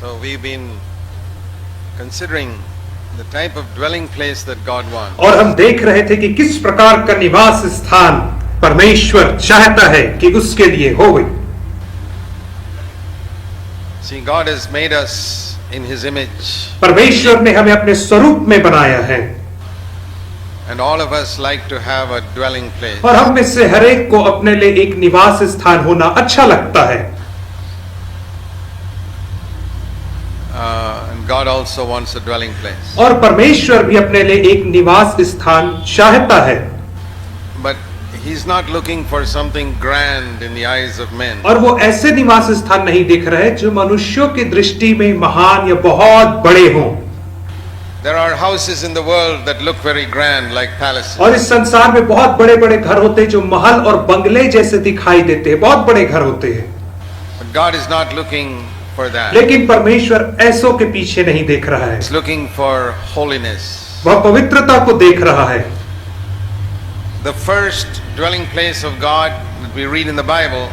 So we've been considering the type of dwelling place that God wants. और हम देख रहे थे कि किस प्रकार का निवास स्थान परमेश्वर चाहता है कि उसके लिए हो। See, God has made us in His image, परमेश्वर ने हमें अपने स्वरूप में बनाया है and all of us like to have a dwelling place. और हम में से हर एक को अपने लिए एक निवास स्थान होना अच्छा लगता है। And God also wants a dwelling place. और परमेश्वर भी अपने लिए एक निवास स्थान चाहता है। But He's not looking for something grand in the eyes of men. और वो ऐसे निवास स्थान नहीं देख रहे जो मनुष्यों की दृष्टि में महान या बहुत बड़े हों। There are houses in the world that look very grand, like palaces. और इस संसार में बहुत बड़े बड़े घर होते हैं जो महल और बंगले जैसे दिखाई देते हैं, बहुत बड़े घर होते हैं। But God is not looking for that. लेकिन परमेश्वर ऐसों के पीछे नहीं देख रहा है, He's looking for holiness. वह पवित्रता को देख रहा है। The first dwelling place of God that we read in the Bible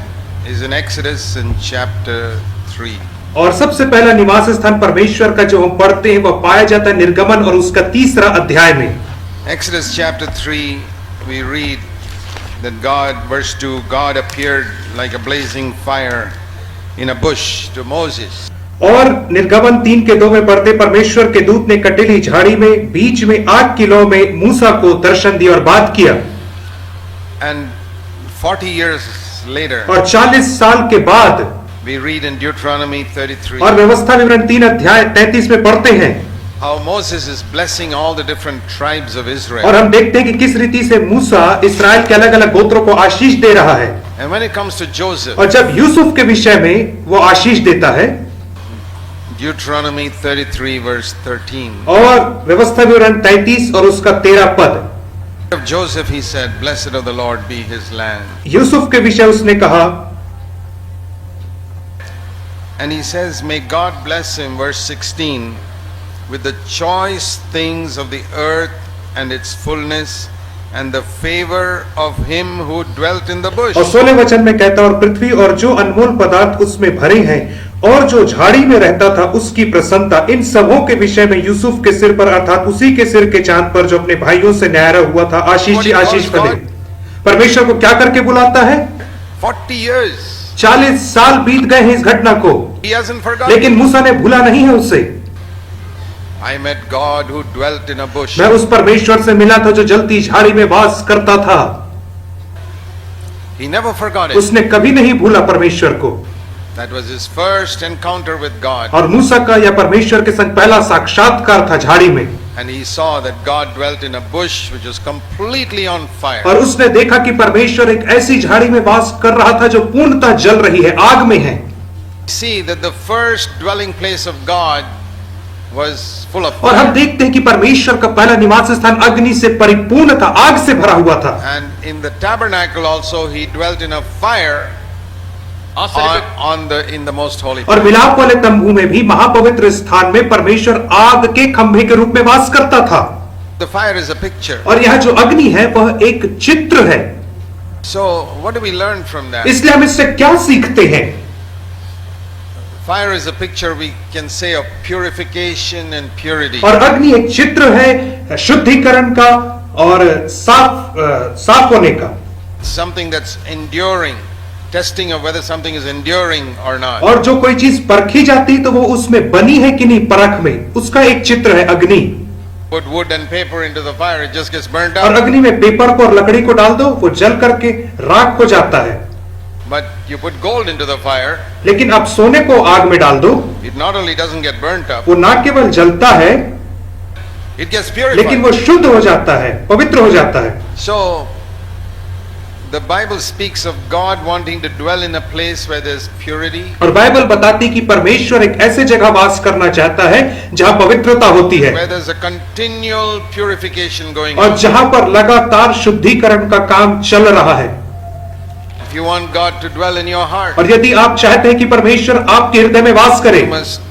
is in Exodus in chapter 3. और सबसे पहला निवास स्थान परमेश्वर का जो हम पढ़ते हैं वह पाया जाता है निर्गमन और उसका 3रा अध्याय में। Exodus chapter 3 we read that God, verse 2, God appeared like a blazing fire in a bush to Moses. और निर्गमन 3 के 2 में पढ़ते परमेश्वर के दूत ने कटीली झाड़ी में बीच में आग की लौ में मूसा को दर्शन दिया और बात किया। And 40 years later और 40 साल के बाद we read in Deuteronomy 33 और व्यवस्था विवरण 3 अध्याय 33 में पढ़ते हैं how Moses is blessing all the different tribes of और Israel. हम देखते हैं कि किस रीति से मूसा इस्राएल के अलग अलग गोत्रों को आशीष दे रहा है। And when it comes to Joseph, और जब यूसुफ के विषय में वो आशीष देता है Deuteronomy 33 verse 13, और व्यवस्था विवरण 33 और उसका 13 पद, of Joseph he said, blessed of the Lord be his land. Yusuf के विषय उसने कहा, And he says, may God bless him, verse 16, with the choice things of the earth and its fullness and the favor of him who dwelt in the bush. और 16 वचन में कहता और पृथ्वी और जो अनमोल पदार्थ उसमें भरे हैं और जो झाड़ी में रहता था उसकी प्रसन्नता, इन सबों के विषय में यूसुफ के सिर पर अर्थात उसी के सिर के चांद पर जो अपने भाइयों से न्यारा हुआ था आशीष ही आशीष फले। परमेश्वर को क्या करके बुलाता है? 40 years. 40 साल बीत गए हैं इस घटना को, He hasn't forgotten. लेकिन मूसा ने भूला नहीं है उससे। I met God who dwelt in a bush. मैं उस परमेश्वर से मिला था जो जलती झाड़ी में वास करता था। He never forgot it. उसने कभी नहीं भूला परमेश्वर को। That was his first encounter with God. और मूसा का या परमेश्वर के संग पहला साक्षात्कार था झाड़ी में। And he saw that God dwelt in a bush which was completely on fire. और उसने देखा कि परमेश्वर एक ऐसी झाड़ी में वास कर रहा था जो पूर्णतः जल रही है, आग में है। See that the first dwelling place of God was full of और हम fire. देखते हैं कि परमेश्वर का पहला निवास स्थान अग्नि से परिपूर्ण था, आग से भरा हुआ था। And in the tabernacle also he dwelt in a fire in the most holy और place. मिलाप वाले तंबू में भी महापवित्र स्थान में परमेश्वर आग के खंभे के रूप में वास करता था। The fire is a picture. और यह जो अग्नि है वह एक चित्र है। So what do we learn from that? इसलिए हम इससे क्या सीखते हैं? Fire is a picture, we can say, of purification and purity. और अग्नि एक चित्र है शुद्धिकरण का और साफ होने का। Something that's enduring, testing of whether something is enduring or not. और जो कोई चीज परखी जाती तो वो उसमें बनी है कि नहीं परख में, उसका एक चित्र है अग्नि। Put wood and paper into the fire, it just gets burnt और out. अग्नि में पेपर को और लकड़ी को डाल दो, वो जल करके राख हो जाता है। But you put gold into the fire, लेकिन अब सोने को आग में डाल दो, it not only doesn't get burnt up, वो ना केवल जलता है it gets लेकिन वो purified. शुद्ध हो जाता है, पवित्र हो जाता है। So the Bible speaks of God wanting to dwell in a place where there's purity, और बाइबल बताती कि परमेश्वर एक ऐसे जगह वास करना चाहता है जहां पवित्रता होती है where there's a continual purification going और on. जहां पर लगातार शुद्धिकरण का काम चल रहा है। If you want God to dwell in your heart, और यदि आप चाहते हैं कि परमेश्वर आपके हृदय में वास करे you must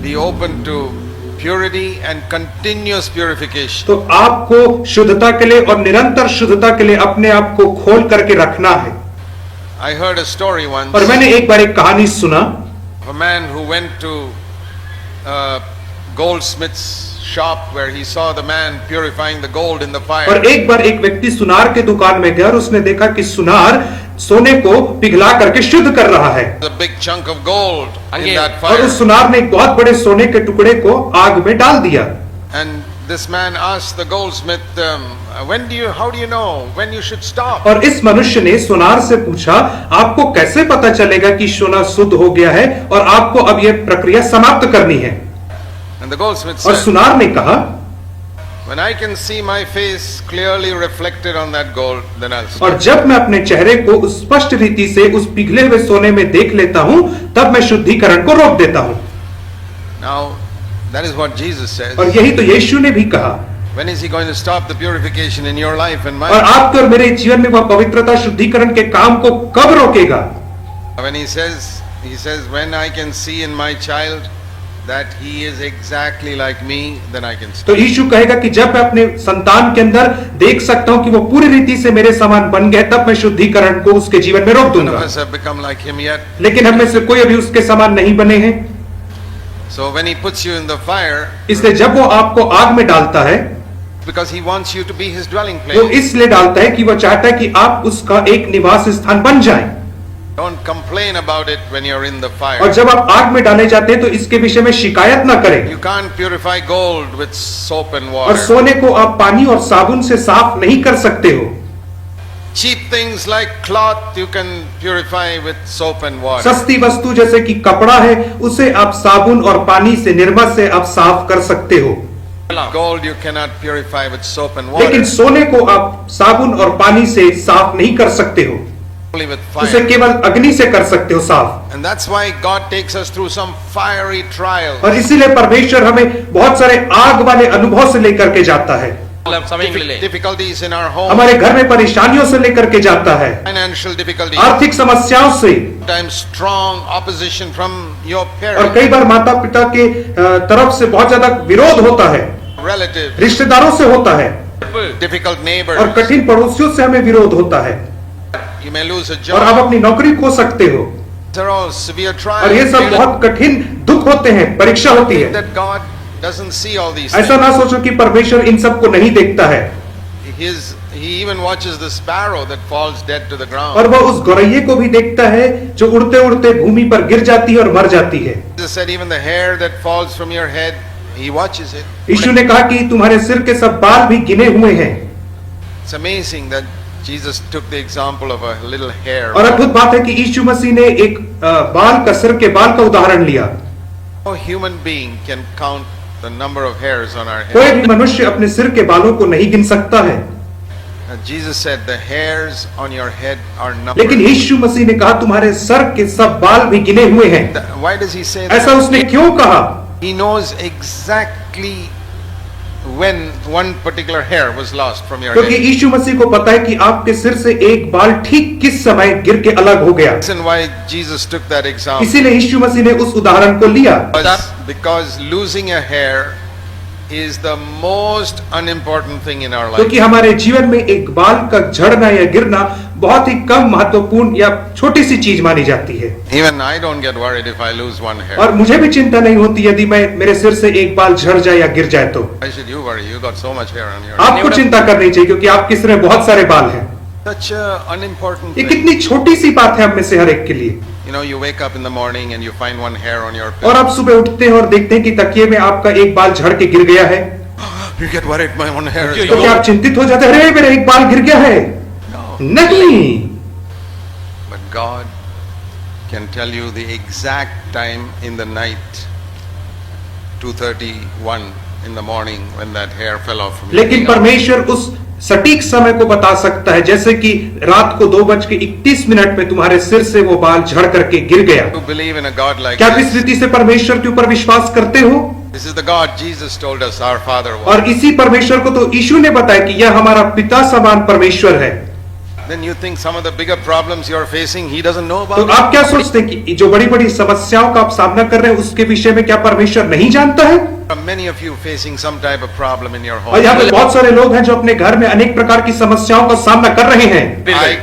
be open to purity and continuous purification. तो आपको शुद्धता के लिए और निरंतर शुद्धता के लिए अपने आप को खोल करके रखना है। I heard a story once और मैंने एक बार एक कहानी सुना of a man who went to goldsmith's shop where he saw the man purifying the gold in the fire. और एक बार एक व्यक्ति सुनार के दुकान में गया और उसने देखा कि सुनार सोने को पिघला करके शुद्ध कर रहा है A big chunk of gold in that और fire. उस सुनार ने एक बहुत बड़े सोने के टुकड़े को आग में डाल दिया And this man asked the goldsmith, how do you know when you should stop? और इस मनुष्य ने सुनार से पूछा आपको कैसे पता चलेगा कि सोना शुद्ध हो गया है और आपको अब यह प्रक्रिया समाप्त करनी है And the goldsmith और said, सुनार ने कहा when I can see my face clearly reflected on that gold, then I'll stop. और जब मैं अपने चेहरे को स्पष्ट रीति से उस पिघले हुए सोने में देख लेता हूं तब मैं शुद्धिकरण को रोक देता हूं Now, that is what Jesus says. और यही तो यीशु ने भी कहा When is he going to stop the purification in your life and और mine? आपके और मेरे जीवन में वह पवित्रता शुद्धिकरण के काम को कब रोकेगा When he says, when I can see in my child that he is exactly like me, then I can stop. तो यीशु कहेगा कि जब मैं अपने संतान के अंदर देख सकता हूं कि वो पूरी रीति से मेरे समान बन गए तब मैं शुद्धिकरण को उसके जीवन में रोक None of दूंगा us have become like him yet. लेकिन हम में से कोई अभी उसके समान नहीं बने हैं So when he puts you in the fire, इसलिए जब वो आपको आग में डालता है because he wants you to be his dwelling वो place. इसलिए डालता है कि वो चाहता है कि आप उसका एक निवास स्थान बन जाएं Don't complain about it when you're in the और fire. जब आप आग में डाले जाते हैं तो इसके विषय में शिकायत ना करें You can't purify gold with soap and और water. सोने को आप पानी और साबुन से साफ नहीं कर सकते हो Cheap things like cloth you can purify with soap and water. सस्ती वस्तु जैसे कि कपड़ा है उसे आप साबुन और पानी से निर्मा से आप साफ कर सकते हो Gold you cannot purify with soap and लेकिन water. सोने को आप साबुन और पानी से साफ नहीं कर सकते हो Only with उसे fire. केवल अग्नि से कर सकते हो साफ And that's why God takes us through some fiery trials. और इसीलिए परमेश्वर हमें बहुत सारे आग वाले अनुभव से लेकर के जाता है Difficulties in our home, हमारे घर में परेशानियों से लेकर के जाता है financial difficulties, आर्थिक समस्याओं से sometimes strong opposition from your और parents, कई बार माता पिता के तरफ से बहुत ज्यादा विरोध होता है relatives, रिश्तेदारों से होता है difficult और neighbors. कठिन पड़ोसियों से हमें विरोध होता है You may lose a और आप job. अपनी नौकरी खो सकते हो These are all severe और ये सब trials. बहुत कठिन दुख होते हैं परीक्षा होती है That God doesn't see all these ऐसा things. ना सोचो कि परमेश्वर इन सब को नहीं देखता है He even watches the sparrow that falls dead to the ground. और वह उस गौरैये को भी देखता है जो उड़ते उड़ते भूमि पर गिर जाती है और मर जाती है Jesus said, even the hair that falls from your head, He watches it. यीशु ने कहा कि तुम्हारे सिर के सब बाल भी गिने हुए हैं It's amazing that Jesus took the example of a little hair. और अद्भुत बात है कि यीशु मसीह ने एक बाल का सिर के बाल का उदाहरण लिया No human being can count the number of hairs on our कोई head. भी मनुष्य अपने सिर के बालों को नहीं गिन सकता है Jesus said, the hairs on your head are लेकिन numbered. यीशु मसीह ने कहा तुम्हारे सर के सब बाल भी गिने हुए हैं Why does He say ऐसा that? उसने क्यों कहा He knows exactly when one particular hair was lost from your क्योंकि head. यीशु मसीह को पता है कि आपके सिर से एक बाल ठीक किस समय गिर के अलग हो गया Reason why Jesus took that example इसीलिए यीशु मसीह ने उस उदाहरण को लिया because losing a hair is the most unimportant thing in our life. क्योंकि हमारे जीवन में एक बाल का झड़ना या गिरना बहुत ही कम महत्वपूर्ण या छोटी सी चीज मानी जाती है Even I don't get worried if I lose one hair. और मुझे भी चिंता नहीं होती यदि मैं मेरे सिर से एक बाल झड़ जाए या गिर जाए तो Why should you worry? You got so much hair on your head. आपको चिंता करनी चाहिए क्योंकि आपके सिर में बहुत सारे बाल हैं Such a unimportant ये thing. कितनी छोटी सी बात है हम में से हर एक के लिए You know, you wake up in the morning and you find one hair on your और pillow. आप सुबह उठते हैं और देखते हैं कि तकिए में आपका एक बाल झड़ के गिर गया है You get worried, my one hair is तो क्या आप चिंतित हो जाते हैं अरे मेरा एक बाल गिर गया है gone. नहीं But God can tell you the exact time in the night, 2:31 in the morning, when that hair fell off from your लेकिन head. परमेश्वर उस सटीक समय को बता सकता है जैसे कि रात को 2:31 में तुम्हारे सिर से वो बाल झड़ करके गिर गया You believe in a God like क्या आप इस this? रीति से परमेश्वर के ऊपर विश्वास करते हो This is the God Jesus told us our Father was. और इसी परमेश्वर को तो यीशु ने बताया कि यह हमारा पिता समान परमेश्वर है Then you think some of the bigger problems you're facing, He doesn't know तो about? आप क्या सोचते हैं कि जो बड़ी बड़ी समस्याओं का आप सामना कर रहे हैं उसके विषय में क्या परमेश्वर नहीं जानता है Many of you facing some type of problem in your और यहाँ home. पे बहुत सारे लोग हैं जो अपने घर में अनेक प्रकार की समस्याओं का सामना कर रहे हैं I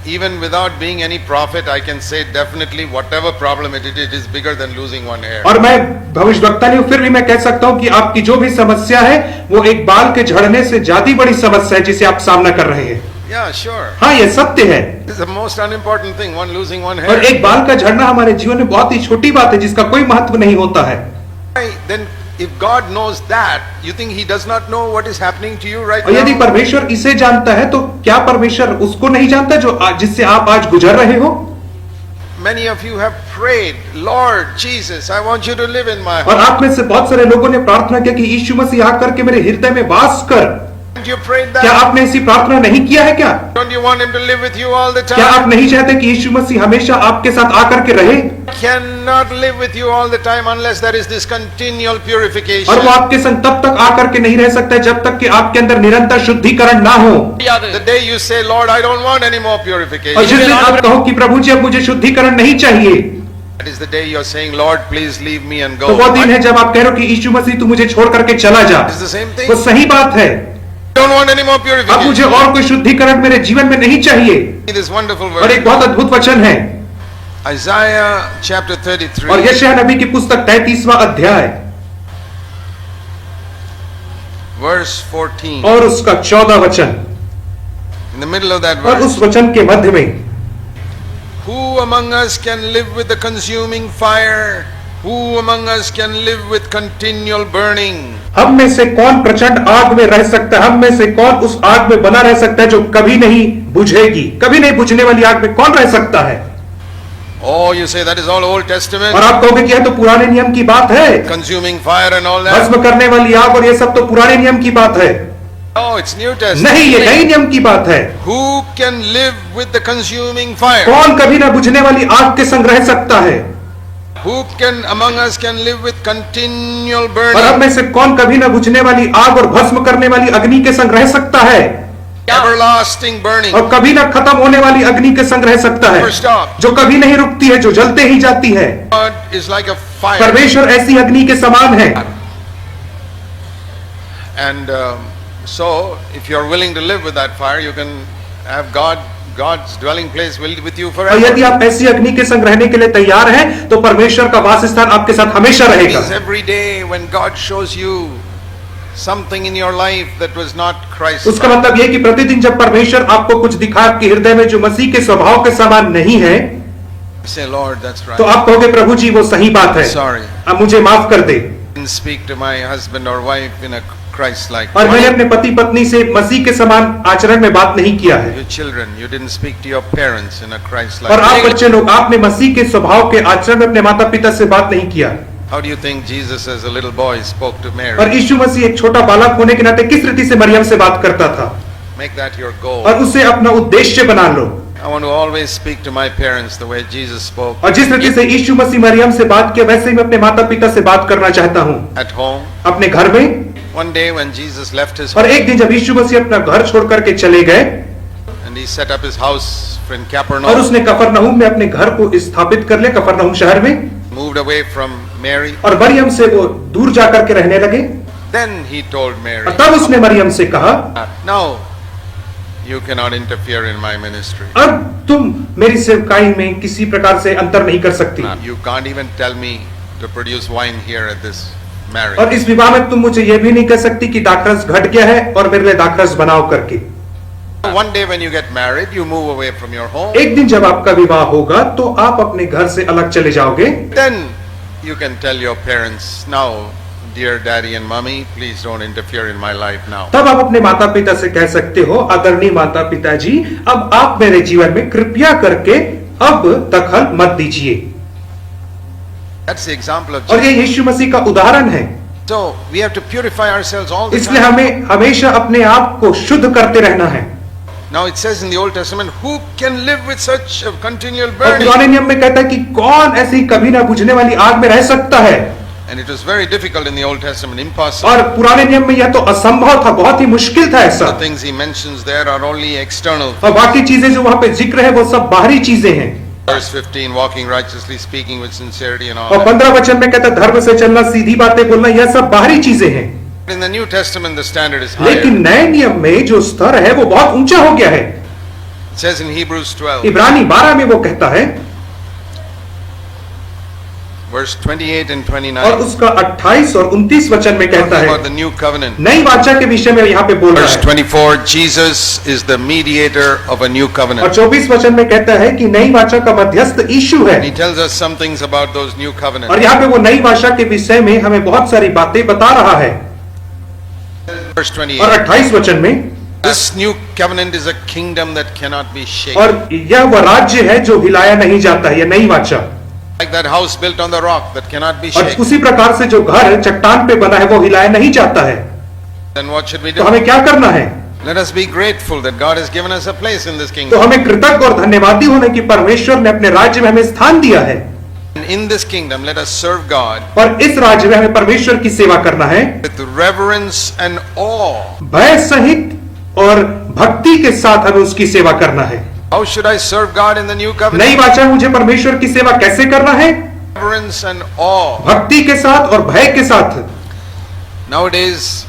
even without being any prophet, I can say definitely whatever problem it is bigger than losing one hair. और मैं भविष्यवक्ता नहीं हूं, फिर भी मैं कह सकता हूं कि आपकी जो भी समस्या है वो एक बाल के झड़ने से ज्यादा बड़ी समस्या है जिसे आप सामना कर रहे हैं। Yeah, sure. हाँ, ये सत्य है। This is the most unimportant thing, one losing one hair. और एक बाल का झड़ना हमारे जीवन में बहुत ही छोटी बात है जिसका कोई महत्व नहीं होता है। Then if God knows that, you think he does not know what is happening to you right और यदि now? परमेश्वर इसे जानता है तो क्या परमेश्वर उसको नहीं जानता जो जिससे आप आज गुजर रहे हो? Many of you have prayed, Lord Jesus, I want you to live in my और heart. आप में से बहुत सारे लोगों ने प्रार्थना किया कि यीशु मसीह आकर के मेरे हृदय में वास कर। Haven't you prayed क्या that? आपने ऐसी प्रार्थना नहीं किया है क्या? Don't you want him to live with you all the क्या आप time? नहीं चाहते कि यीशु मसीह हमेशा आपके साथ आकर के रहे Cannot live with you all the time unless there is this continual और वो purification. आपके संग तब तक आकर के नहीं रह सकता है जब तक कि आपके अंदर निरंतर शुद्धिकरण ना हो। The day you say, Lord, I don't want any more और purification, जिस दिन आप कहो कि प्रभु जी अब मुझे शुद्धिकरण नहीं चाहिए, that is the day you're saying, Lord, please leave me and तो go. वो दिन है जब आप कह रहे हो कि यीशु मसीह तू मुझे छोड़ करके चला जा। It's the same thing. वो सही बात है। I don't want any more अब मुझे purification. और कोई शुद्धिकरण मेरे जीवन में नहीं चाहिए। This wonderful और एक verse. बहुत अद्भुत वचन है Isaiah chapter और 33, यशायाह नबी की पुस्तक 33वां अध्याय verse 14. और उसका 14 वचन In the middle of that और verse. उस वचन के मध्य में Who among us can live with the consuming fire? Who among us can live with continual burning? हम में से कौन प्रचंड आग में रह सकता है? हम में से कौन उस आग में बना रह सकता है जो कभी नहीं बुझेगी? कभी नहीं बुझने वाली आग में कौन रह सकता है? Oh, you say that is all Old और Testament, आप कहोगे कि यह तो पुराने नियम की बात है, consuming fire and all that. भस्म करने वाली आग और ये सब तो पुराने नियम की बात है। Oh, it's New नहीं, Testament. ये नए नियम की बात है। Who can live with the consuming fire? कौन कभी ना बुझने वाली आग के संग रह सकता है? Who can among us can live with continual और हम burning? में से कौन कभी ना बुझने वाली आग और भस्म करने वाली अग्नि के संग रह सकता है? Everlasting burning. और कभी ना खत्म होने वाली अग्नि के संग रह सकता है, Never stop. जो कभी नहीं रुकती है, जो जलते ही जाती है। God is like a fire. परमेश्वर ऐसी अग्नि के समान है। And so, if you're willing to live with that fire, you can have God's dwelling place will with you और यदि forever. आप ऐसी अग्नि के संग रहने के लिए तैयार हैं, तो परमेश्वर का वास स्थान आपके साथ हमेशा रहेगा। Means every day when God shows you something in your life that was not Christ, उसका मतलब यह कि प्रतिदिन जब परमेश्वर आपको कुछ दिखाए आपके हृदय में जो मसीह के स्वभाव के समान नहीं है, say, Lord, that's तो right. आप कहोगे प्रभु जी वो सही बात है, Sorry. अब मुझे माफ कर दे। I didn't speak to my husband or wife in a Christ-like और मैंने way. अपने पति पत्नी से मसीह के समान आचरण में बात नहीं किया है। You children, you didn't speak to your parents in a Christ-like और आप way. बच्चे लोग, आपने मसीह के स्वभाव के आचरण में अपने माता पिता से बात नहीं किया। How do you think Jesus as a little boy spoke to और Mary? यीशु मसीह एक छोटा बालक होने के नाते किस रीति से मरियम से बात करता था? Make that your goal. और उसे अपना उद्देश्य बना लो। I want to always speak to my parents the way Jesus spoke. और जिस रीति से यीशु मसीह मरियम से बात किया, वैसे ही मैं अपने माता पिता से बात करना चाहता हूँ। At home, अपने घर में। one day when Jesus left his और home एक दिन जब यीशु मसीह अपना घर छोड़ करके चले गए and he set up his house in और Capernaum, उसने कफरनहूम में अपने घर को स्थापित कर लिया, कफरनहूम शहर में, moved away from Mary, और मरियम से वो दूर जाकर के रहने लगे। then he told Mary, और तब उसने मरियम से कहा, now you cannot interfere in my ministry. अब तुम मेरी सेवकाई में किसी प्रकार से अंतर नहीं कर सकती, You can't even tell me to produce wine here at this और marriage. इस विवाह में तुम मुझे यह भी नहीं कह सकती कि दाखरस घट गया है और मेरे लिए दाखरस बनाओ करके। One day when you get married, you move away from your home. एक दिन जब आपका विवाह होगा तो आप अपने घर से अलग चले जाओगे। Then you can tell your parents, now, dear daddy and mommy, please don't interfere in my life now. तब आप अपने माता पिता से कह सकते हो, आदरणीय माता पिता जी, अब आप मेरे जीवन में कृपया करके अब दखल मत दीजिए। That's the example of और Jesus. ये यीशु मसीह का उदाहरण है। So we have to purify ourselves all the इसलिए time. हमें हमेशा अपने आप को शुद्ध करते रहना है। Now it says in the Old Testament, who can live with such a continual और burning? पुराने नियम में कहता है कि कौन ऐसी कभी ना बुझने वाली आग में रह सकता है। And it was very difficult in the Old Testament, impossible. और पुराने नियम में यह तो असंभव था, बहुत ही मुश्किल था ऐसा। The things he mentions there are only external. और बाकी चीजें जो वहां पे जिक्र है वो सब बाहरी चीजें हैं। Verse 15, walking righteously, speaking with sincerity and all और that. 15 वचन में कहता है धर्म से चलना, सीधी बातें बोलना, यह सब बाहरी चीजें हैं। In the New Testament, the standard is higher. लेकिन नए नियम में जो स्तर है वो बहुत ऊंचा हो गया है। It says in Hebrews 12, इब्रानी 12 में वो कहता है verse 28 and और 29, उसका 28 और 29 वचन में कहता talking है about the new covenant. नई वाचा के विषय में यहाँ पे बोल रहा Verse है 24, Jesus is the mediator of a new और covenant. 24 वचन में कहता है कि नई वाचा का मध्यस्थ यीशु है He tells us some things about those new और covenants. यहाँ पे वो नई वाचा के विषय में हमें बहुत सारी बातें बता रहा है Verse और 28, 28 वचन में this new covenant is a kingdom that cannot be shaken. और यह वह राज्य है जो हिलाया नहीं जाता है, यह नई वाचा Like that house built on the rock that cannot be और shaken. उसी प्रकार से जो घर चट्टान पे बना है वो हिलाया नहीं जाता है। Then what should we तो do? हमें क्या करना है? Let us be grateful that God has given us a place in this तो kingdom. हमें कृतज्ञ और धन्यवादी होने की परमेश्वर ने अपने राज्य में हमें स्थान दिया है And in this kingdom, let us serve God और इस राज्य में हमें परमेश्वर की सेवा करना है with reverence and awe. भय सहित और भक्ति के साथ हमें उसकी सेवा करना है। How should I serve God in the new covenant? नई वाचा में मुझे परमेश्वर की सेवा कैसे करना है? Reverence and awe. भक्ति के साथ और भय के साथ। Nowadays,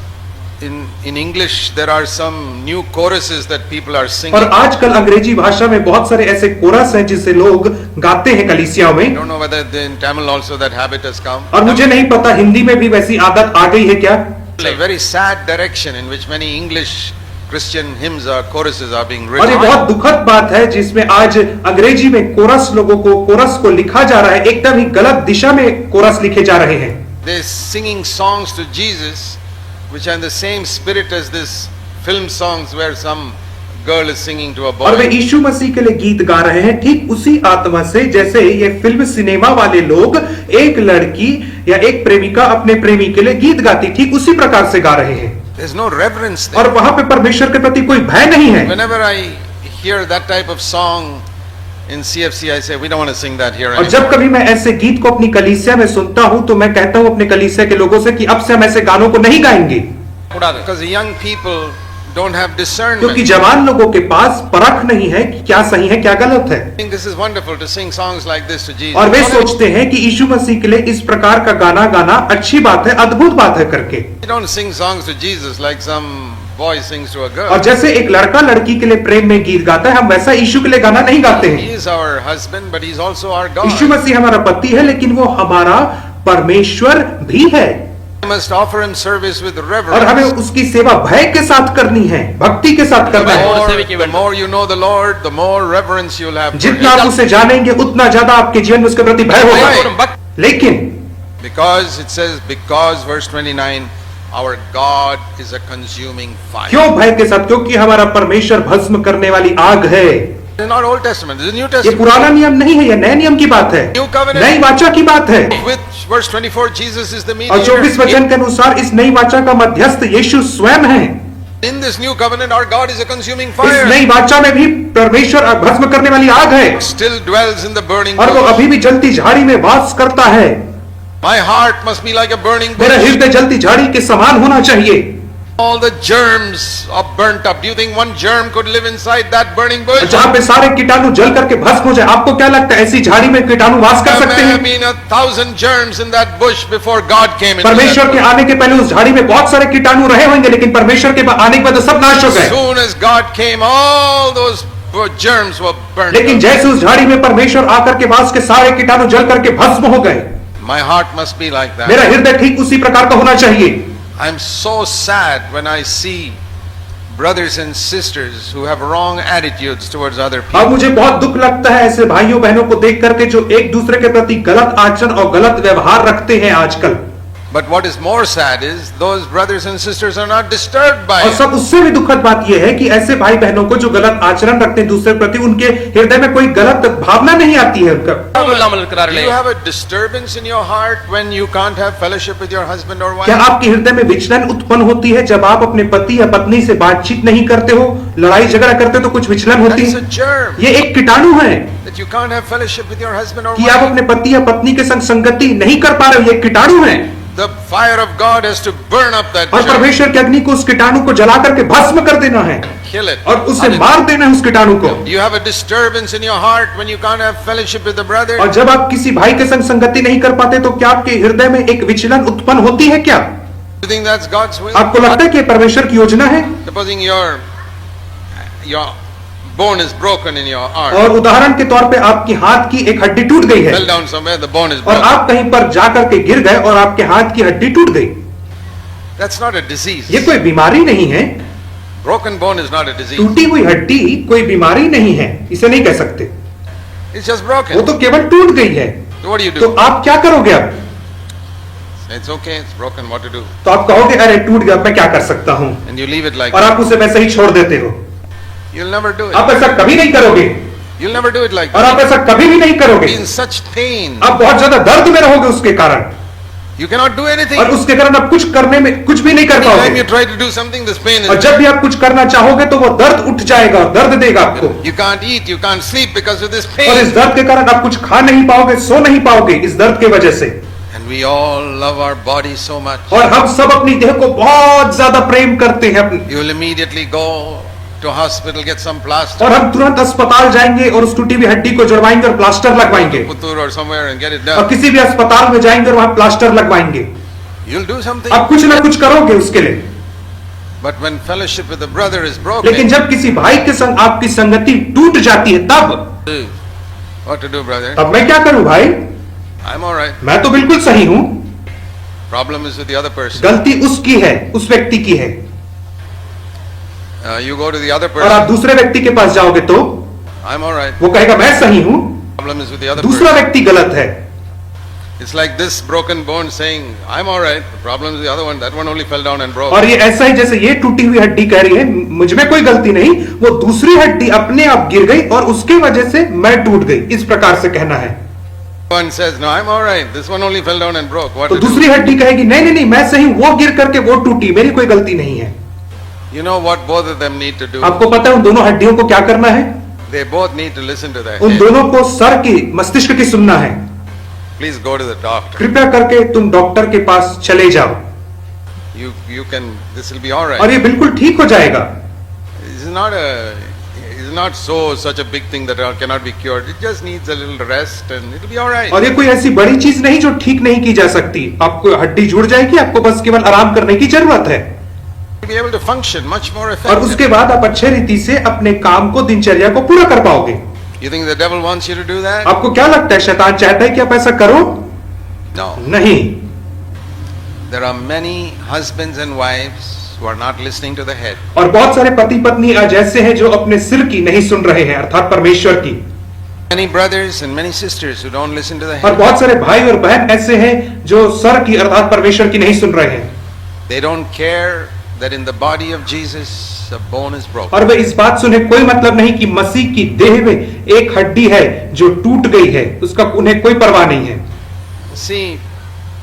in English, there are some new choruses that people are और singing. आजकल अंग्रेजी भाषा में बहुत सारे ऐसे कोरस हैं जिसे लोग गाते हैं कलीसियाओं I में don't know whether in Tamil also that habit has come. और मुझे नहीं पता हिंदी में भी वैसी आदत आ गई है क्या। It's a very sad direction in which many English Christian hymns or choruses are being और ये written. बहुत दुखद बात है जिसमें आज अंग्रेजी में कोरस को लिखा जा रहा है, एकदम ही गलत दिशा में कोरस लिखे जा रहे हैं। They're singing songs to Jesus, which are in the same spirit as this film songs where some girl is singing to a और वे boy. यीशु मसीह के लिए गीत गा रहे हैं ठीक उसी आत्मा से जैसे ये फिल्म सिनेमा वाले लोग एक लड़की या एक प्रेमिका अपने प्रेमी के लिए गीत गाती, ठीक उसी प्रकार से गा रहे हैं There's no reverence there. और वहां पे परमेश्वर के प्रति कोई भय नहीं है। Whenever I hear that type of song in CFC, I say we don't want to sing that here और anymore. जब कभी मैं ऐसे गीत को अपनी कलीसिया में सुनता हूं तो मैं कहता हूं अपने कलीसिया के लोगों से कि अब से हम ऐसे गानों को नहीं गाएंगे Because the young people don't have क्योंकि discernment. जवान लोगों के पास परख नहीं है कि क्या सही है क्या गलत है I think this is wonderful to sing songs like this to Jesus. और वे सोचते हैं कि यीशु मसीह के लिए इस प्रकार का गाना गाना अच्छी बात है, अद्भुत बात है करके। We don't sing songs to Jesus like some boy sings to a girl. और जैसे एक लड़का लड़की के लिए प्रेम में गीत गाता है, हम वैसा यीशु के लिए गाना नहीं गाते He हैं। is our husband, but he's also our Yeshu God. मसीह हमारा पति है लेकिन वो हमारा परमेश्वर भी है We must offer him service with और हमें reverence. उसकी सेवा भय के साथ करनी है, भक्ति के साथ करना है। The more you know the Lord, the more reverence you'll have for जितना him. आप उसे जानेंगे उतना ज्यादा आपके जीवन में उसके प्रति भय होगा। लेकिन Because it says, because verse 29, our God is a consuming fire. क्यों भय के साथ? क्योंकि हमारा परमेश्वर भस्म करने वाली आग है। This is not Old Testament, this is New ये Testament. पुराना नियम नहीं है, यह नए नियम की बात है, New covenant. नई वाचा की बात है। With verse 24, Jesus is the और 24 mediator. वचन के अनुसार इस नई वाचा का मध्यस्थ यीशु स्वयं है। In this new covenant, our God is a consuming इस fire. नई वाचा में भी परमेश्वर भस्म करने वाली आग है Still dwells in the burning और वो bush. अभी भी जलती झाड़ी में वास करता है। My heart must be like a burning मेरा bush. हृदय जलती झाड़ी के समान होना चाहिए। All the germs are burnt up. Do you think one germ could live inside that burning bush? जहाँ पे सारे कीटाणु जल करके भस्म हो जाए, आपको क्या लगता है ऐसी झाड़ी में कीटाणु वास कर There सकते may have हैं? been 1,000 germs in that bush before God came into परमेश्वर that के bush. आने के पहले उस झाड़ी में बहुत सारे कीटाणु रहे होंगे लेकिन परमेश्वर के आने के बाद तो सब नाश हो As गए। soon as God came, all those germs were burnt लेकिन up. जैसे उस झाड़ी में परमेश्वर आकर के वास के सारे कीटाणु जल करके भस्म हो गए। My heart must be like मेरा that. हृदय ठीक उसी प्रकार का होना चाहिए। I'm so sad when I see brothers and sisters who have wrong attitudes towards other अब people. मुझे बहुत दुख लगता है ऐसे भाइयों बहनों को देख करके जो एक दूसरे के प्रति गलत आचरण और गलत व्यवहार रखते हैं आजकल। But what is more sad is those brothers and sisters are not disturbed by और it. सब उससे भी दुखद बात यह है कि ऐसे भाई बहनों को जो गलत आचरण रखते हैं दूसरे के प्रति, उनके हृदय में कोई गलत भावना नहीं आती है उनका। Do you have a disturbance in your heart when you can't have fellowship with your husband or क्या wife? आपके हृदय में विचलन उत्पन्न होती है जब आप अपने पति या पत्नी से बातचीत नहीं करते हो, लड़ाई झगड़ा करते हो तो कुछ विचलन होती That's a है? germ ये एक कीटाणु है that you can't have fellowship with your husband or कि आप wife. अपने पति या पत्नी के संग संगति नहीं कर पा रहे हो, ये कीटाणु है The fire of God has to burn up that और germ, परमेश्वर की अग्नि को उस कीटाणु को जला करके भस्म कर देना है kill it. और उसे मार देना है उस कीटाणु को। Do you have a disturbance in your heart when you can't have fellowship with the brother? और जब आप किसी भाई के संग संगति नहीं कर पाते तो क्या आपके हृदय में एक विचलन उत्पन्न होती है क्या? Do you think that's God's will? आपको लगता है कि ये परमेश्वर की योजना है? Supposing your bone is broken in your arm. और उदाहरण के तौर पे आपकी हाथ की एक हड्डी टूट गई है Fell down somewhere, the bone is और broken. आप कहीं पर जाकर के गिर गए और आपके हाथ की हड्डी टूट गई। That's not a disease. ये कोई बीमारी नहीं है। Broken bone is not a disease. टूटी हुई हड्डी कोई बीमारी नहीं है, इसे नहीं कह सकते। It's just वो broken. तो केवल टूट गई है। So what do you तो do? आप क्या करोगे अब? It's okay, it's broken, what to do? तो आप कहोगे अरे टूट गया, मैं क्या कर सकता हूँ, And you leave it like और that. आप उसे वैसे ही छोड़ देते हो। You'll never do it. आप ऐसा कभी नहीं करोगे You'll never do it like और that. आप ऐसा कभी भी नहीं करोगे। Be in such pain. आप बहुत ज्यादा दर्द में रहोगे उसके कारण, You cannot do anything. और उसके कारण आप कुछ करने में कुछ भी नहीं कर Anytime पाओगे। you try to do something, this pain is और जब भी आप कुछ करना चाहोगे तो वो दर्द उठ जाएगा और दर्द देगा आपको, You can't eat, you can't sleep because of this और pain. इस दर्द के कारण आप कुछ खा नहीं पाओगे, सो नहीं पाओगे इस दर्द के वजह से। And we all love our body so much. और हम सब अपनी देह को बहुत ज्यादा प्रेम करते हैं अपनी, You will immediately go to hospital, get some plaster, और हम तुरंत अस्पताल जाएंगे और उस टूटी हुई हड्डी को जुड़वाएंगे और प्लास्टर लगवाएंगे, Puttur or somewhere and get it और done. किसी भी अस्पताल में जाएंगे और वहां प्लास्टर लगवाएंगे। You'll do something. आप कुछ ना कुछ करोगे उसके लिए। But when fellowship with the brother is लेकिन broken, जब किसी भाई के संग आपकी संगति टूट जाती है तब what to do, brother? तब मैं क्या करूं भाई? I'm all right. मैं तो बिल्कुल सही हूं, Problem is with the other person. गलती उसकी है, उस व्यक्ति की है। You go to the other और आप person. दूसरे व्यक्ति के पास जाओगे तो I'm all right. वो कहेगा मैं सही हूं, Problem is with the other दूसरा person. व्यक्ति गलत है। It's like this broken bone saying, I'm all right. The problem is the other one. That one only fell down and broke. और ये ऐसा ही जैसे ये टूटी हुई हड्डी कह रही है मुझ में कोई गलती नहीं, वो दूसरी हड्डी अपने आप गिर गई और उसके वजह से मैं टूट गई, इस प्रकार से कहना है। One says, no, I'm all right. This one only fell down and broke. What तो to do? दूसरी हड्डी कहेगी नहीं नहीं नहीं मैं सही हूं, वो गिर करके वो टूटी, मेरी कोई गलती नहीं है। You know what both of them need to do? आपको पता है उन दोनों हड्डियों को क्या करना है? They both need to listen to their उन head. दोनों को सर की मस्तिष्क की सुनना है। Please go to the doctor. कृपया करके तुम डॉक्टर के पास चले जाओ You can, this will be all और right. ये बिल्कुल ठीक हो जाएगा। It's not such a big thing that cannot be cured. It just needs a little rest and it'll be all right. और ये कोई ऐसी बड़ी चीज नहीं जो ठीक नहीं की जा सकती, आपको हड्डी जुड़ जाएगी, आपको बस केवल आराम करने की जरूरत है You'll be able to function much more और effectively. उसके बाद आप अच्छे रीति से अपने काम को, दिनचर्या को पूरा कर पाओगे। You think the devil wants you to do that? आपको क्या लगता है शैतान चाहता है कि आप ऐसा करो? No. नहीं। There are many husbands and wives who are not listening to the head. और बहुत सारे पति पत्नी आज ऐसे हैं जो अपने सिर की नहीं सुन रहे हैं, अर्थात परमेश्वर की, Many brothers and many sisters who don't listen to the और head. बहुत सारे भाई और बहन ऐसे हैं जो सर की अर्थात परमेश्वर की नहीं सुन रहे हैं, They don't care that in the body of Jesus a bone is broken. और वे इस बात से उन्हें कोई मतलब नहीं कि मसीह की देह में एक हड्डी है जो टूट गई है, उसका उन्हें कोई परवाह नहीं है। See,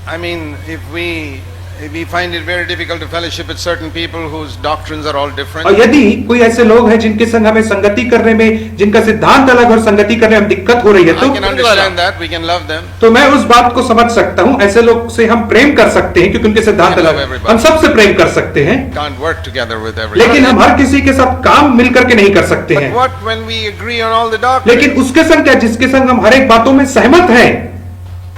I mean, if we find it very difficult to fellowship with certain people whose doctrines are all different, और यदि कोई ऐसे लोग हैं जिनके संग हमें संगति करने में, जिनका सिद्धांत अलग और संगति करने में दिक्कत हो रही है, I can understand that. We can love them. तो मैं उस बात को समझ सकता हूं। ऐसे लोग से हम प्रेम कर सकते हैं क्योंकि उनके सिद्धांत We can अलग love हैं। everybody. हम सबसे प्रेम कर सकते हैं, Can't work together with everyone. लेकिन हम हर किसी के साथ काम मिल करके नहीं कर सकते But हैं। what when we agree on all the doctrines? लेकिन उसके संग क्या, जिसके संग हम हर एक बातों में सहमत हैं,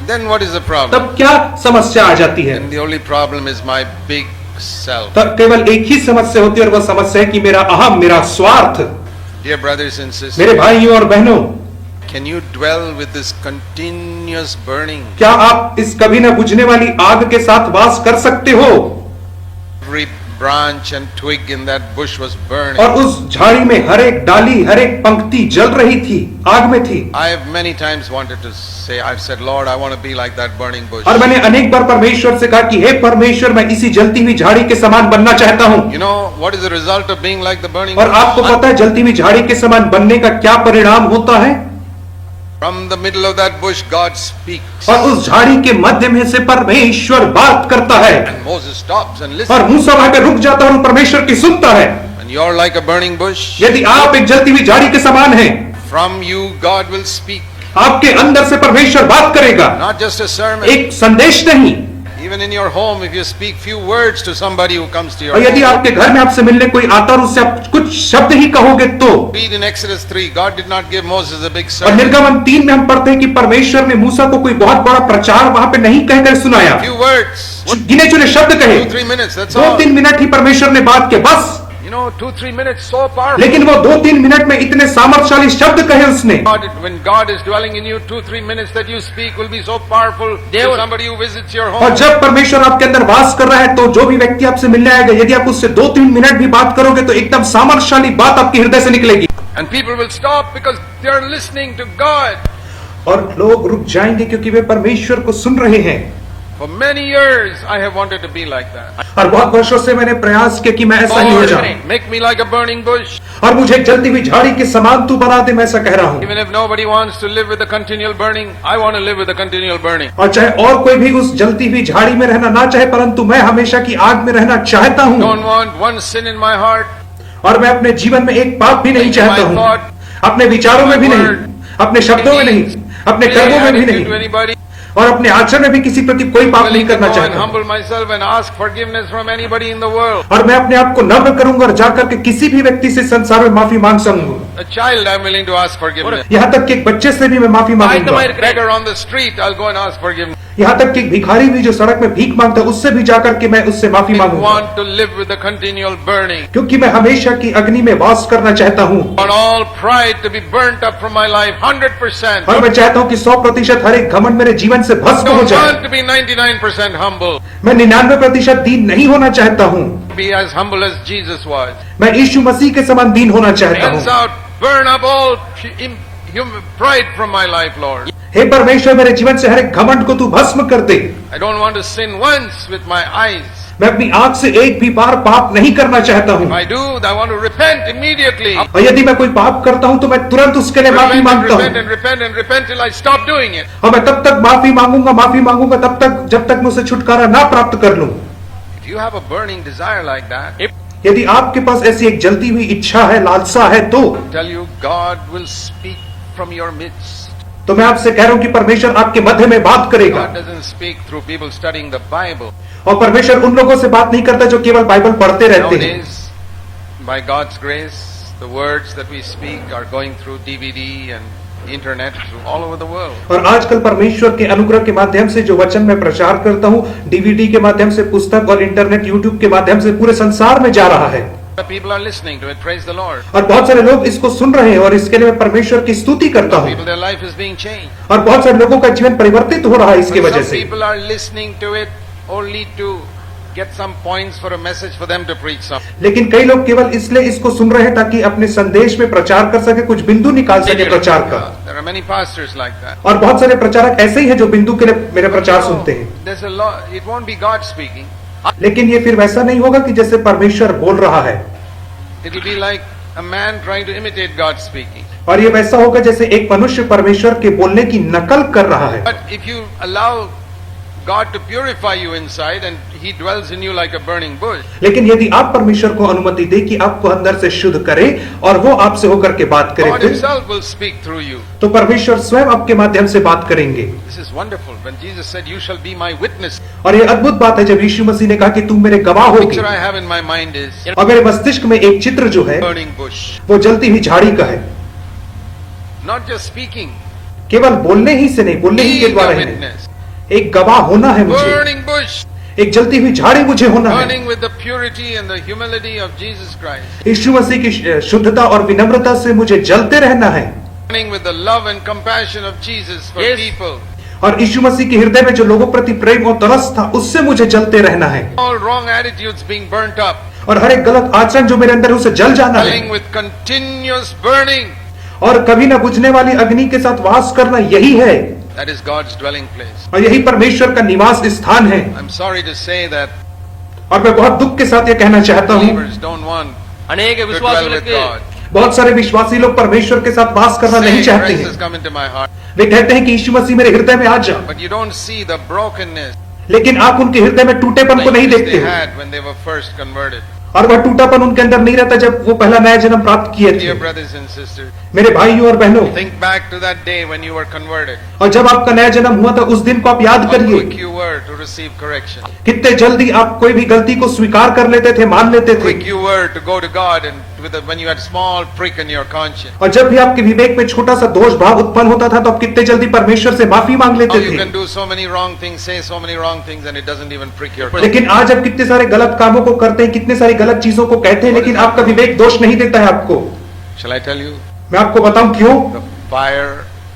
Then what is the problem? तब क्या समस्या आ जाती है? And the only problem is my big self. तब केवल एक ही समस्या होती है और वह समस्या है कि मेरा अहम, मेरा स्वार्थ। Dear brothers and sisters, मेरे भाइयों और बहनों, can you dwell with this continuous burning? क्या आप इस कभी न बुझने वाली आग के साथ वास कर सकते हो? Every branch and twig in that bush was burning. और उस झाड़ी में हर एक डाली, हर एक पंक्ति जल रही थी, आग में थी। I have many times wanted to say, I've said, Lord, I want to be like that burning bush. और मैंने अनेक बार परमेश्वर से कहा कि हे परमेश्वर, मैं इसी जलती हुई झाड़ी के समान बनना चाहता हूँ। You know what is the result of being like the burning और आपको bush? पता है जलती हुई झाड़ी के समान बनने का क्या परिणाम होता है? From the middle of that bush, God speaks. और उस झाड़ी के मध्य में से परमेश्वर बात करता है, And Moses stops and और listens. मूसा वहां पे रुक जाता है और परमेश्वर की सुनता है। When you're like a burning bush, यदि आप एक जलती हुई झाड़ी के समान हैं, from you God will speak. आपके अंदर से परमेश्वर बात करेगा, Not just a sermon. एक संदेश नहीं। Even in your home, if you speak few words to somebody who comes to your और यदि home. आपके घर में आपसे मिलने कोई आता और उससे आप कुछ शब्द ही कहोगे तो, Read in Exodus 3, God did not give Moses a big और sermon. निर्गमन 3 में हम पढ़ते हैं कि परमेश्वर ने मूसा को कोई बहुत बड़ा प्रचार वहां पे नहीं कहकर सुनाया, Few words. गिने चुने शब्द कहे, 2-3 minutes, that's all. 2-3 मिनट ही परमेश्वर ने बात के बस। You 2-3 minutes so powerful. लेकिन वो 2-3 मिनट में इतने सामर्थ्यशाली शब्द कहे उसने। When God is dwelling in you, 2-3 minutes that you speak will be so powerful to somebody who visits your home. और जब परमेश्वर आपके अंदर वास कर रहा है तो जो भी व्यक्ति आपसे मिलने आएगा, यदि आप उससे 2-3 मिनट भी बात करोगे तो एकदम सामर्थ्यशाली बात आपके हृदय से निकलेगी। And people will stop because they are listening to God. और लोग रुक जाएंगे क्योंकि वे परमेश्वर को सुन रहे हैं। For many years I have wanted to be like that. और बहुत वर्षों से मैंने प्रयास किया कि मैं ऐसा ही हो जाऊं। Make me like a burning bush. और मुझे एक जलती हुई झाड़ी के समान तू बना दे, मैं ऐसा कह रहा हूं। Even if nobody wants to live with the continual burning, I want to live with the continual burning. और चाहे और कोई भी उस जलती हुई झाड़ी में रहना ना चाहे, परंतु मैं हमेशा की आग में रहना चाहता हूं। Don't want one sin in my heart. और मैं अपने जीवन में एक पाप भी नहीं चाहता हूं, अपने विचारों में भी नहीं, अपने शब्दों में नहीं, अपने कर्मों में भी नहीं, और अपने आचरण में भी किसी प्रति कोई पाप नहीं करना चाहता। और मैं अपने आप को नम्र करूंगा और जाकर के किसी भी व्यक्ति से संसार में माफी मांग सकूंगा। यहाँ तक कि एक बच्चे से भी मैं माफी मांगूंगा। यहाँ तक कि एक भिखारी भी जो सड़क में भीख मांगता है उससे भी जाकर के मैं उससे माफी मांगूंगा, क्योंकि मैं हमेशा की अग्नि में वास करना चाहता हूँ। और मैं चाहता हूँ कि 100% हर एक घमंड मेरे जीवन से भस्म हो जाए। मैं 99% दीन नहीं होना चाहता हूँ, मैं यीशु मसीह के समान दीन होना चाहता हूँ। Pride from my life, Lord. हे परमेश्वर, मेरे जीवन से हर एक घमंड को तू भस्म कर दे। I don't want to sin once with my eyes. मैं अपनी आंख से एक भी बार पाप नहीं करना चाहता हूँ। If I do, I want to repent immediately. और यदि मैं कोई पाप करता हूँ तो मैं तुरंत उसके लिए माफी मांगता हूँ। Repent till I stop doing it. और मैं तब तक माफी मांगूंगा तब तक जब तक मुझसे छुटकारा ना प्राप्त कर लूं। If you have a burning desire like that, यदि आपके पास ऐसी एक जलती हुई इच्छा है, लालसा है, तो tell you God will speak from your midst. तो मैं आपसे कह रहा हूं कि परमेश्वर आपके मध्य में बात करेगा। God doesn't speak through people studying the Bible. और परमेश्वर उन लोगों से बात नहीं करता जो केवल बाइबल पढ़ते रहते हैं। Nowadays, by God's grace, the words that we speak are going through DVD and internet all over the world. और आजकल परमेश्वर के अनुग्रह के माध्यम से जो वचन मैं प्रचार करता हूँ, डीवीडी के माध्यम से, पुस्तक और इंटरनेट, यूट्यूब के माध्यम से पूरे संसार में जा रहा है। People are listening to it. Praise the Lord. और बहुत सारे लोग इसको सुन रहे हैं और इसके लिए मैं परमेश्वर की स्तुति करता हूँ। People, their life is being changed. और बहुत सारे लोगों का जीवन परिवर्तित हो रहा है इसकी वजह से। People are listening to it only to get some points for a message for them to preach something. लेकिन कई लोग केवल इसलिए इसको सुन रहे हैं ताकि अपने संदेश में प्रचार कर सके, कुछ बिंदु निकाल सके प्रचार का। There are many pastors like that. और बहुत सारे प्रचारक ऐसे ही हैं जो बिंदु के लिए मेरे प्रचार सुनते हैं। There's a lot. It won't be God speaking. लेकिन ये फिर वैसा नहीं होगा कि जैसे परमेश्वर बोल रहा है। It will be like a man trying to imitate God speaking. और ये वैसा होगा जैसे एक मनुष्य परमेश्वर के बोलने की नकल कर रहा है। But if you allow God to purify you inside and He dwells in you like a burning bush. लेकिन यदि आप परमेश्वर को अनुमति दे कि आपको अंदर से शुद्ध करे और वो आपसे होकर के बात करे, God Himself will speak through you. तो परमेश्वर स्वयं आपके माध्यम से बात करेंगे। This is wonderful. When Jesus said, "You shall be my witness." और ये अद्भुत बात है जब यीशु मसीह ने कहा कि तुम मेरे गवाह The होगे। picture I have in my mind is और मेरे मस्तिष्क में एक चित्र जो है burning bush. वो जलती हुई झाड़ी का है। Not just speaking. केवल बोलने ही से नहीं, बोलने ही के Being द्वारा a नहीं, witness. एक गवाह होना है मुझे। Burning bush. एक जलती हुई झाड़ी मुझे होना है। Burning with the purity and the humility of Jesus Christ. यीशु मसीह की शुद्धता और विनम्रता से मुझे जलते रहना है। Burning with the love and compassion of Jesus for people. और यीशु मसीह के हृदय में जो लोगों प्रति प्रेम और तरस था उससे मुझे जलते रहना है। All wrong attitudes being burnt up. और हर एक गलत आचरण जो मेरे अंदर है उसे जल जाना है। Burning with continuous burning. और कभी न बुझने वाली अग्नि के साथ वास करना यही है। That is God's dwelling place. और यही परमेश्वर का निवास स्थान है। I'm sorry to say that और मैं बहुत दुख के साथ ये कहना चाहता हूँ, believers don't want अनेक to dwell विश्वासी with लोग God. बहुत सारे विश्वासी लोग परमेश्वर के साथ वास करना नहीं Say, चाहते Christ has हैं। come into my heart. वे कहते हैं कि यीशु मसीह मेरे हृदय में आ जा, But you don't see the brokenness लेकिन आप उनके हृदय में टूटेपन को नहीं they देखते हो। had when they were first converted. और वह टूटापन उनके अंदर नहीं रहता जब वो पहला नया जन्म प्राप्त किए थे। Dear brothers and sisters, मेरे भाइयों और बहनों, think back to that day when you were converted. और जब आपका नया जन्म हुआ था उस दिन को आप याद How करिए। quick you were to receive correction. कितने जल्दी आप कोई भी गलती को स्वीकार कर लेते थे, मान लेते थे। Quick you were to go to God and when you had small prick in your conscience. और जब भी आपके विवेक में छोटा सा दोष भाव उत्पन्न होता था तो आप कितने जल्दी परमेश्वर से माफी मांग Now लेते you थे। can do so many wrong things, say so many wrong things, and it doesn't even prick your conscience. लेकिन आज आप कितने सारे गलत कामों को करते हैं, कितने सारी गलत चीजों को कहते हैं, लेकिन आपका विवेक दोष नहीं देता है आपको। Shall I tell you? मैं आपको बताऊं क्यों? The fire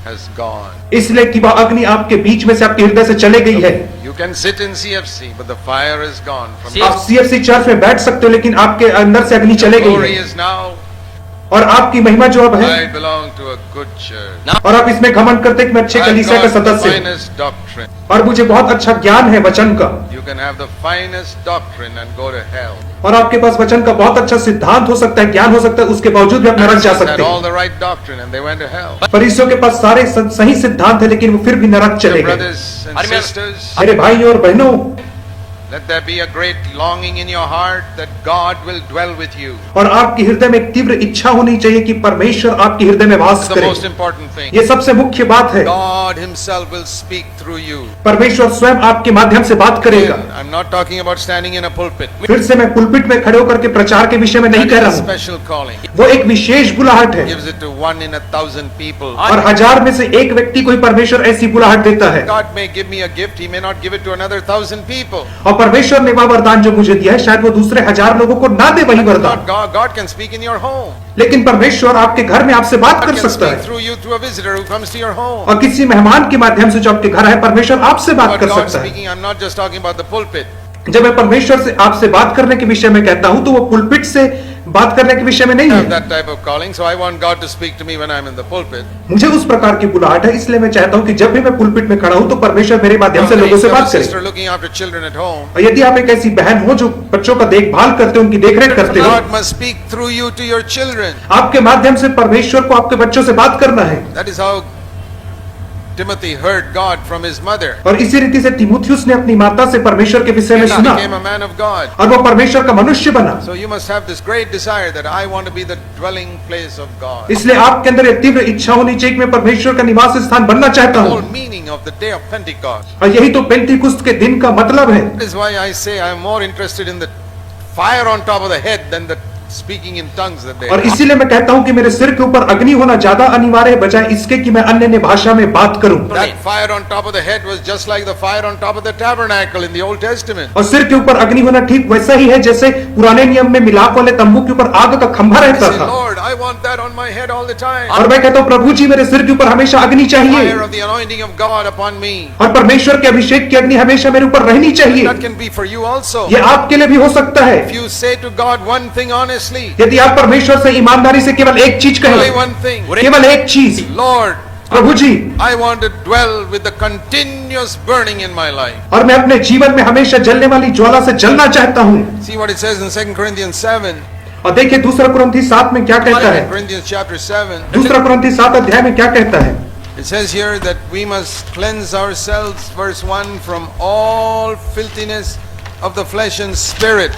has gone. इसलिए कि वह अग्नि आपके बीच में से आपके हृदय से चले गई है। You can sit in CFC, but the fire is gone from आप CFC चर्च में बैठ सकते हो, लेकिन आपके अंदर से अग्नि चले गई glory है। is now. और आपकी महिमा जो अब है, I belong to a good church. और आप इसमें घमंड करते हैं कि मैं अच्छे I've कलीसिया का got the सदस्य हूं, finest doctrine. और मुझे बहुत अच्छा ज्ञान है वचन का, You can have the finest doctrine and go to hell. और आपके पास वचन का बहुत अच्छा सिद्धांत हो सकता है, ज्ञान हो सकता है, उसके बावजूद भी आप नरक जा Pharisees सकते had all हैं। the right doctrine and they went to hell. फरीसियों के पास सारे सही सिद्धांत है, लेकिन वो फिर भी नरक चले So गए। brothers and sisters, मेरे भाई और बहनों, let there be a great longing in your heart that God will dwell with you. और आपके हृदय में एक तीव्र इच्छा होनी चाहिए कि परमेश्वर आपके हृदय में वास That's the करे। most important thing. ये सबसे मुख्य बात है। God himself will speak through you. परमेश्वर स्वयं आपके माध्यम से बात करेगा। I'm not talking about standing in a pulpit. फिर से मैं पुलपिट में खड़े होकर के प्रचार के विषय में नहीं That कह is रहा a हूँ। special calling. वो एक विशेष बुलाहट है, Gives it to 1 in 1,000 people. और 1000 में से एक व्यक्ति को ही परमेश्वर ऐसी बुलाहट देता है। God may give me a gift, he may not give it to another 1,000 people. और परमेश्वर ने वह वरदान जो मुझे दिया है, शायद वो दूसरे 1000 लोगों को ना दे वही वरदान, Not God, God can speak in your home. लेकिन परमेश्वर आपके घर में आपसे बात God कर can सकता speak है। through you through a visitor who comes to your home. और किसी मेहमान के माध्यम से जो आपके घर है, परमेश्वर आपसे बात But कर God सकता है। speaking, I'm not just talking about the pulpit. जब मैं परमेश्वर से आपसे बात करने के विषय में कहता हूं, तो वो पुलपिट से बात करने के विषय में नहीं I have है। that type of calling, so I want God to speak to me when I'm in the pulpit. मुझे उस प्रकार की बुलाहट है, इसलिए मैं चाहता हूं कि जब भी मैं पुलपिट में खड़ा हूं, तो परमेश्वर मेरे माध्यम से If लोगों से you have a बात करे। sister looking after children at home, और यदि आप एक ऐसी बहन हो जो बच्चों का देखभाल करते हो, उनकी देखरेख करते हो, God must speak through you to your children. आपके माध्यम से परमेश्वर को आपके बच्चों से बात करना है। That is how Timothy heard God from his mother. और इसी रीति से तिमुथियुस ने अपनी माता से परमेश्वर के विषय में He सुना, became a man of God. और वो परमेश्वर का मनुष्य बना। So you must have this great desire that I want to be the dwelling place of God. इसलिए आपके अंदर एक तीव्र इच्छा होनी चाहिए कि मैं परमेश्वर का निवास स्थान बनना चाहता The हूँ। whole meaning of the day of Pentecost. और यही तो पेंतीकुस्त के दिन का मतलब है। That is why I say I am more interested in the fire on top of the head than the speaking in tongues that they और इसीलिए मैं कहता हूं कि मेरे सिर के ऊपर अग्नि होना ज्यादा अनिवार्य है, बजाय इसके कि मैं अन्य भाषा में बात करूं। That fire on top of the head was just like the fire on top of the tabernacle in the Old Testament. और सिर के ऊपर अग्नि होना ठीक वैसा ही है जैसे पुराने नियम में मिलाप वाले तंबू के ऊपर आग का खंभा I रहता say, था। Lord, I want that on my head all the time. और मैं कहता हूं, प्रभु जी मेरे सिर के ऊपर हमेशा अग्नि चाहिए, Fire of the anointing of God upon me. और परमेश्वर के अभिषेक की अग्नि हमेशा मेरे ऊपर रहनी चाहिए। That can be for you also. ये आपके लिए भी हो सकता है। If you say to God one thing honestly, यदि आप परमेश्वर से ईमानदारी से केवल एक चीज only कहें, one thing, केवल एक चीज, Lord, Prabhu ji, I want to dwell with the continuous burning in my life. और मैं अपने जीवन में हमेशा जलने वाली ज्वाला से जलना चाहता हूँ। See what it says in 2 Corinthians 7. और देखिए दूसरा कुरिन्थी 7 में क्या कहता 2 है। Corinthians chapter 7. दूसरा कुरिन्थी 7 अध्याय में क्या कहता है। It says here that we must cleanse ourselves, verse 1, from all filthiness of the flesh and spirit.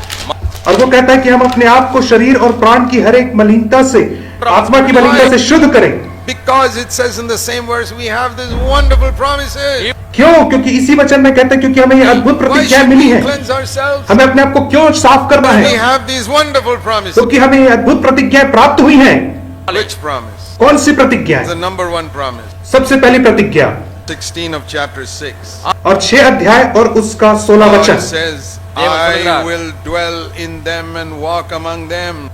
और वो कहता है कि हम अपने आप को शरीर और प्राण की हर एक मलिनता से, आत्मा की मलिनता से शुद्ध करें। Because it says in the same verse, we have these wonderful promises. क्यों? क्योंकि इसी वचन में कहता है क्योंकि हमें ये अद्भुत Why प्रतिज्ञाएं should मिली we है। cleanse ourselves? हमें अपने आप को क्यों साफ करना We है? have these wonderful promises. क्योंकि हमें ये अद्भुत प्रतिज्ञाएं प्राप्त हुई हैं। Which promise? कौन सी प्रतिज्ञा? The number one promise. सबसे पहली प्रतिज्ञा 16 of chapter 6. और 6 अध्याय और उसका 16 God वचन, says, I will dwell in them and walk among them.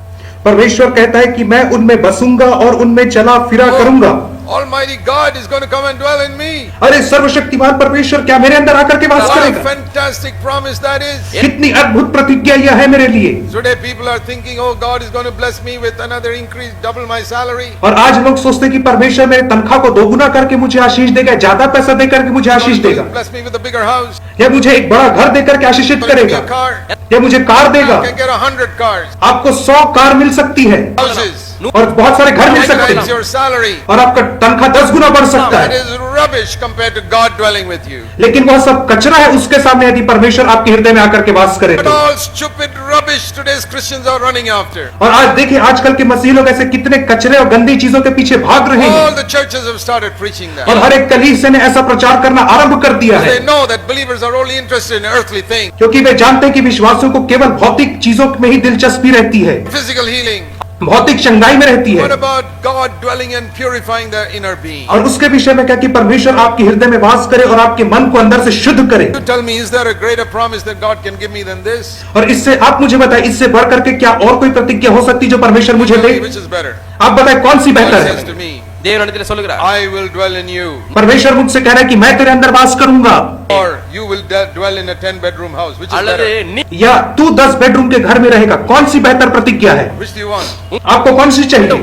परमेश्वर कहता है कि मैं उनमें बसूंगा और उनमें चला फिरा करूंगा। Almighty God is going to come and dwell in me. अरे सर्वशक्तिमान परमेश्वर क्या मेरे अंदर आकर के वास What a करेगा? fantastic promise that is. कितनी अद्भुत प्रतिज्ञा यह है मेरे लिए। Today people are thinking, oh, God is going to bless me with another increase, double my salary. और आज लोग सोचते हैं कि परमेश्वर मेरे तनख्वाह को दोगुना करके मुझे आशीष देगा, ज्यादा पैसा देकर के मुझे आशीष देगा, Bless me with a bigger house. या मुझे एक बड़ा घर देकर के आशीषित Give me करेगा, a car. या मुझे कार देगा। You can get 100 cars. आपको 100 कार मिल सकती है Houses. और बहुत सारे घर मिल सकते Multiplies हैं your salary. और आपका तनख्वाह 10 गुना बढ़ सकता That है। is rubbish compared to God dwelling with you. लेकिन वह सब कचरा है उसके सामने यदि परमेश्वर आपके हृदय में आकर के वास करे But तो। all stupid rubbish today's Christians are running after. और आज देखिए आजकल के मसीह लोग ऐसे कितने कचरे और गंदी चीजों के पीछे भाग रहे हैं, All the churches have started preaching that. और हर एक कलीसिया ने ऐसा प्रचार करना आरंभ कर दिया है, They know that believers are only interested in earthly things. क्योंकि वे जानते हैं कि विश्वासियों को केवल भौतिक चीजों में ही दिलचस्पी रहती है। Physical healing, भौतिक चंगाई में रहती What है। about God dwelling and purifying the inner being? और उसके विषय में क्या कि परमेश्वर आपके हृदय में वास करे और आपके मन को अंदर से शुद्ध करे। You tell me, is there a greater promise that God can give me than this? और इससे आप मुझे बताएं, इससे बढ़ करके क्या और कोई प्रतिज्ञा हो सकती जो परमेश्वर मुझे Tell me they? which is better. आप बताएं कौन सी God बेहतर says है? to me, தேவனிடத்தில் சொல்லுகிறார், I will dwell in you, परमेश्वर मुझसे कह रहा है कि मैं तेरे अंदर वास करूंगा, or you will dwell in a 10-bedroom house. Which is அல்லது better? நீ या तू 10 बेडरूम के घर में रहेगा। कौन सी बेहतर प्रतिज्ञा है? Which do you want? आपको कौन सी चाहिए?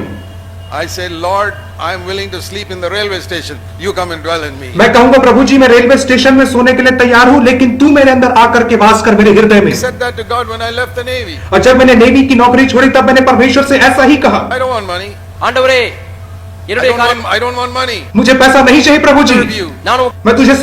I say, Lord, I am willing to sleep in the railway station. You come and dwell in me. मैं कहूंगा प्रभु जी मैं रेलवे स्टेशन में सोने के लिए तैयार हूं, लेकिन तू मेरे अंदर आकर के वास कर मेरे हृदय में। I said that to God when I left the Navy. और जब मैंने नेवी की नौकरी छोड़ी तब मैंने परमेश्वर से ऐसा ही कहा, I don't want money. ஆண்டவரே என்னுடைய காரியம் I don't want money. मुझे पैसा नहीं चाहिए प्रभु जी, Serve you. நான் मैं तुझे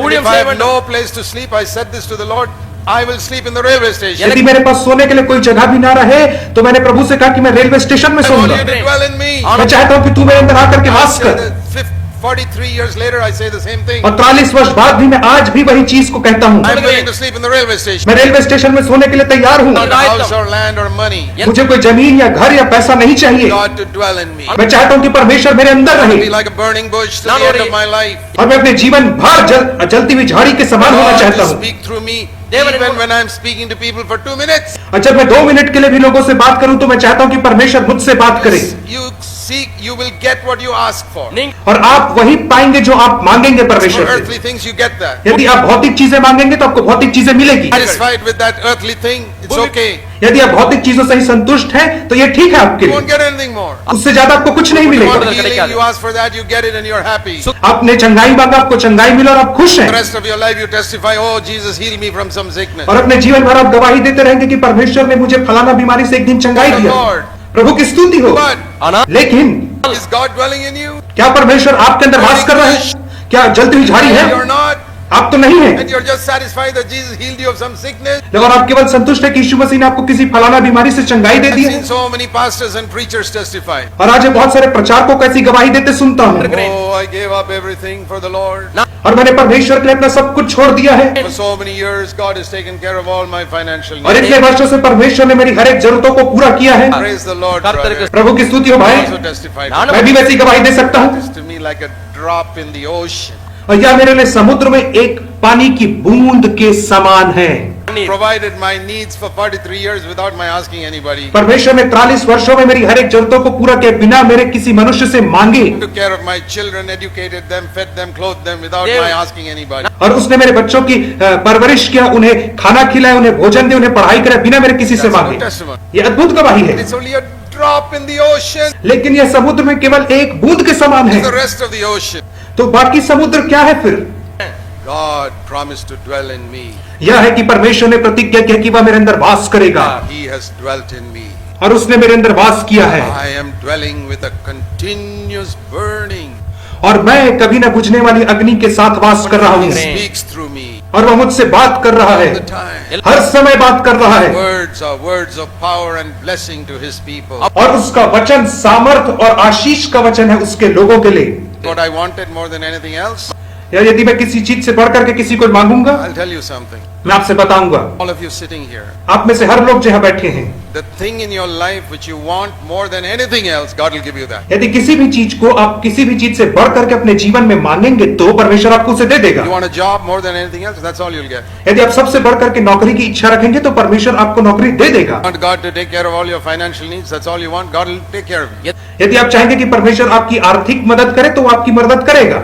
ஊழியம் If I செய்ய have வேண்டும். no place to sleep, I said this to the Lord, I will sleep in the railway station. यदि मेरे पास सोने के लिए कोई जगह भी ना रहे तो मैंने प्रभु से कहा कि मैं रेलवे स्टेशन में I want सोऊंगा। you to dwell in me. मैं चाहता हूं कि तू मेरे अंदर आकर के I वास say कर। that 43 years later, I say the same thing. और 43 वर्ष बाद भी मैं आज भी वही चीज को कहता हूं, I am willing to sleep in the railway station. मैं रेलवे स्टेशन में सोने के लिए तैयार हूं। Not a house or land or money. मुझे कोई जमीन या घर या पैसा नहीं चाहिए। God to dwell in me. मैं चाहता हूं कि परमेश्वर मेरे अंदर Be रहे like a burning bush till Not the end only- of my life. और मैं अपने जीवन भर जलती हुई झाड़ी के समान होना God चाहता to हूं। speak through me, Devan- even when I am speaking to people for 2 minutes. और जब मैं 2 मिनट के लिए भी लोगों से बात करूं तो मैं चाहता हूं कि परमेश्वर मुझसे बात करे You seek, you will get what you ask for. நீங்க और आप वही पाएंगे जो आप मांगेंगे For परमेश्वर से। earthly things, you get that. यदि आप भौतिक चीजें मांगेंगे तो आपको भौतिक चीजें मिलेगी। Satisfied with that earthly thing, it's okay. यदि आप भौतिक चीजों से ही संतुष्ट हैं तो ये ठीक है आपके You लिए, won't get anything more. उससे ज्यादा आपको कुछ नहीं You want मिलेगा। healing, you ask for that, you get it, and you're happy. आपने चंगाई मांगा, आपको चंगाई मिला और आप खुश The हैं। rest of your life, you testify, oh, Jesus healed me from some sickness. और अपने जीवन भर आप गवाही देते रहेंगे कि परमेश्वर ने मुझे फलाना बीमारी से एक दिन चंगाई Praise the दिया। Lord. प्रभु की स्तुति हो। But ஆனா लेकिन is God dwelling in you? क्या परमेश्वर आपके अंदर वास कर रहा है? क्या जलती हुई झाड़ी है? You're not, आप तो नहीं है, and you're just satisfied that Jesus healed you of some sickness. और आप केवल संतुष्ट है कि यीशु मसीह ने आपको किसी फलाना बीमारी से चंगाई दे दी I've है। seen so many pastors and preachers testify. और आज ये बहुत सारे प्रचारकों को ऐसी गवाही देते सुनता हूँ, Oh, I gave up everything for the Lord. और मैंने परमेश्वर के लिए अपना सब कुछ छोड़ दिया है, For so many years, God has taken care of all my financial और needs. इतने वर्षों से परमेश्वर ने मेरी हर एक जरूरतों को पूरा किया है। Praise the Lord, கர்த்தருக்கு brother. प्रभु की स्तुति हो भाई, Also testified. நானும் मैं भी वैसी गवाही दे सकता हूँ। It's to me like a drop in the ocean. और यह मेरे लिए समुद्र में एक पानी की बूंद के समान है। நீர் Provided my needs for 43 years without my asking anybody. परमेश्वर ने 43 वर्षों में मेरी हर एक जरूरतों को पूरा किया बिना मेरे किसी मनुष्य से मांगे, Took care of my children, educated them, fed them, clothed them without Dev- my asking anybody. और उसने मेरे बच्चों की परवरिश किया, उन्हें खाना खिलाया, उन्हें भोजन दिया, उन्हें पढ़ाई कराया बिना मेरे किसी से That's a मांगे। good testimony. ये अद्भुत गवाही है। It's only a drop in the ocean. लेकिन यह समुद्र में केवल एक बूंद के समान है। The rest of the ocean. तो बाकी समुद्र क्या है फिर? God promised to dwell in me. यह है कि परमेश्वर ने प्रतिज्ञा की कि वह मेरे अंदर वास करेगा, He has dwelt in me. और उसने मेरे अंदर वास किया है। I am dwelling with a continuous burning. और मैं कभी न बुझने वाली अग्नि के साथ वास कर रहा He हूँ, speaks through me और वह मुझसे बात कर रहा all है, the time. हर समय बात कर रहा है। Words are words of power and blessing to His people. और उसका वचन सामर्थ और आशीष का वचन है उसके लोगों के लिए। What I wanted more than anything else, या यदि मैं किसी चीज से बढ़ करके किसी को मांगूंगा, I'll tell you something. मैं आपसे बताऊंगा, All of you sitting here, आप में से हर लोग जहाँ बैठे हैं, the thing in your life which you want more than anything else, God will give you that. यदि किसी भी चीज को आप किसी भी चीज से बढ़ करके अपने जीवन में मांगेंगे तो परमेश्वर आपको उसे दे देगा। You want a job more than anything else, that's all you'll get. यदि आप सबसे बढ़ करके नौकरी की इच्छा रखेंगे तो परमेश्वर आपको नौकरी दे देगा। You want God to take care of all your financial needs, that's all you want, God will take care of you. यदि आप चाहेंगे कि परमेश्वर आपकी आर्थिक मदद करे तो वो आपकी मदद करेगा।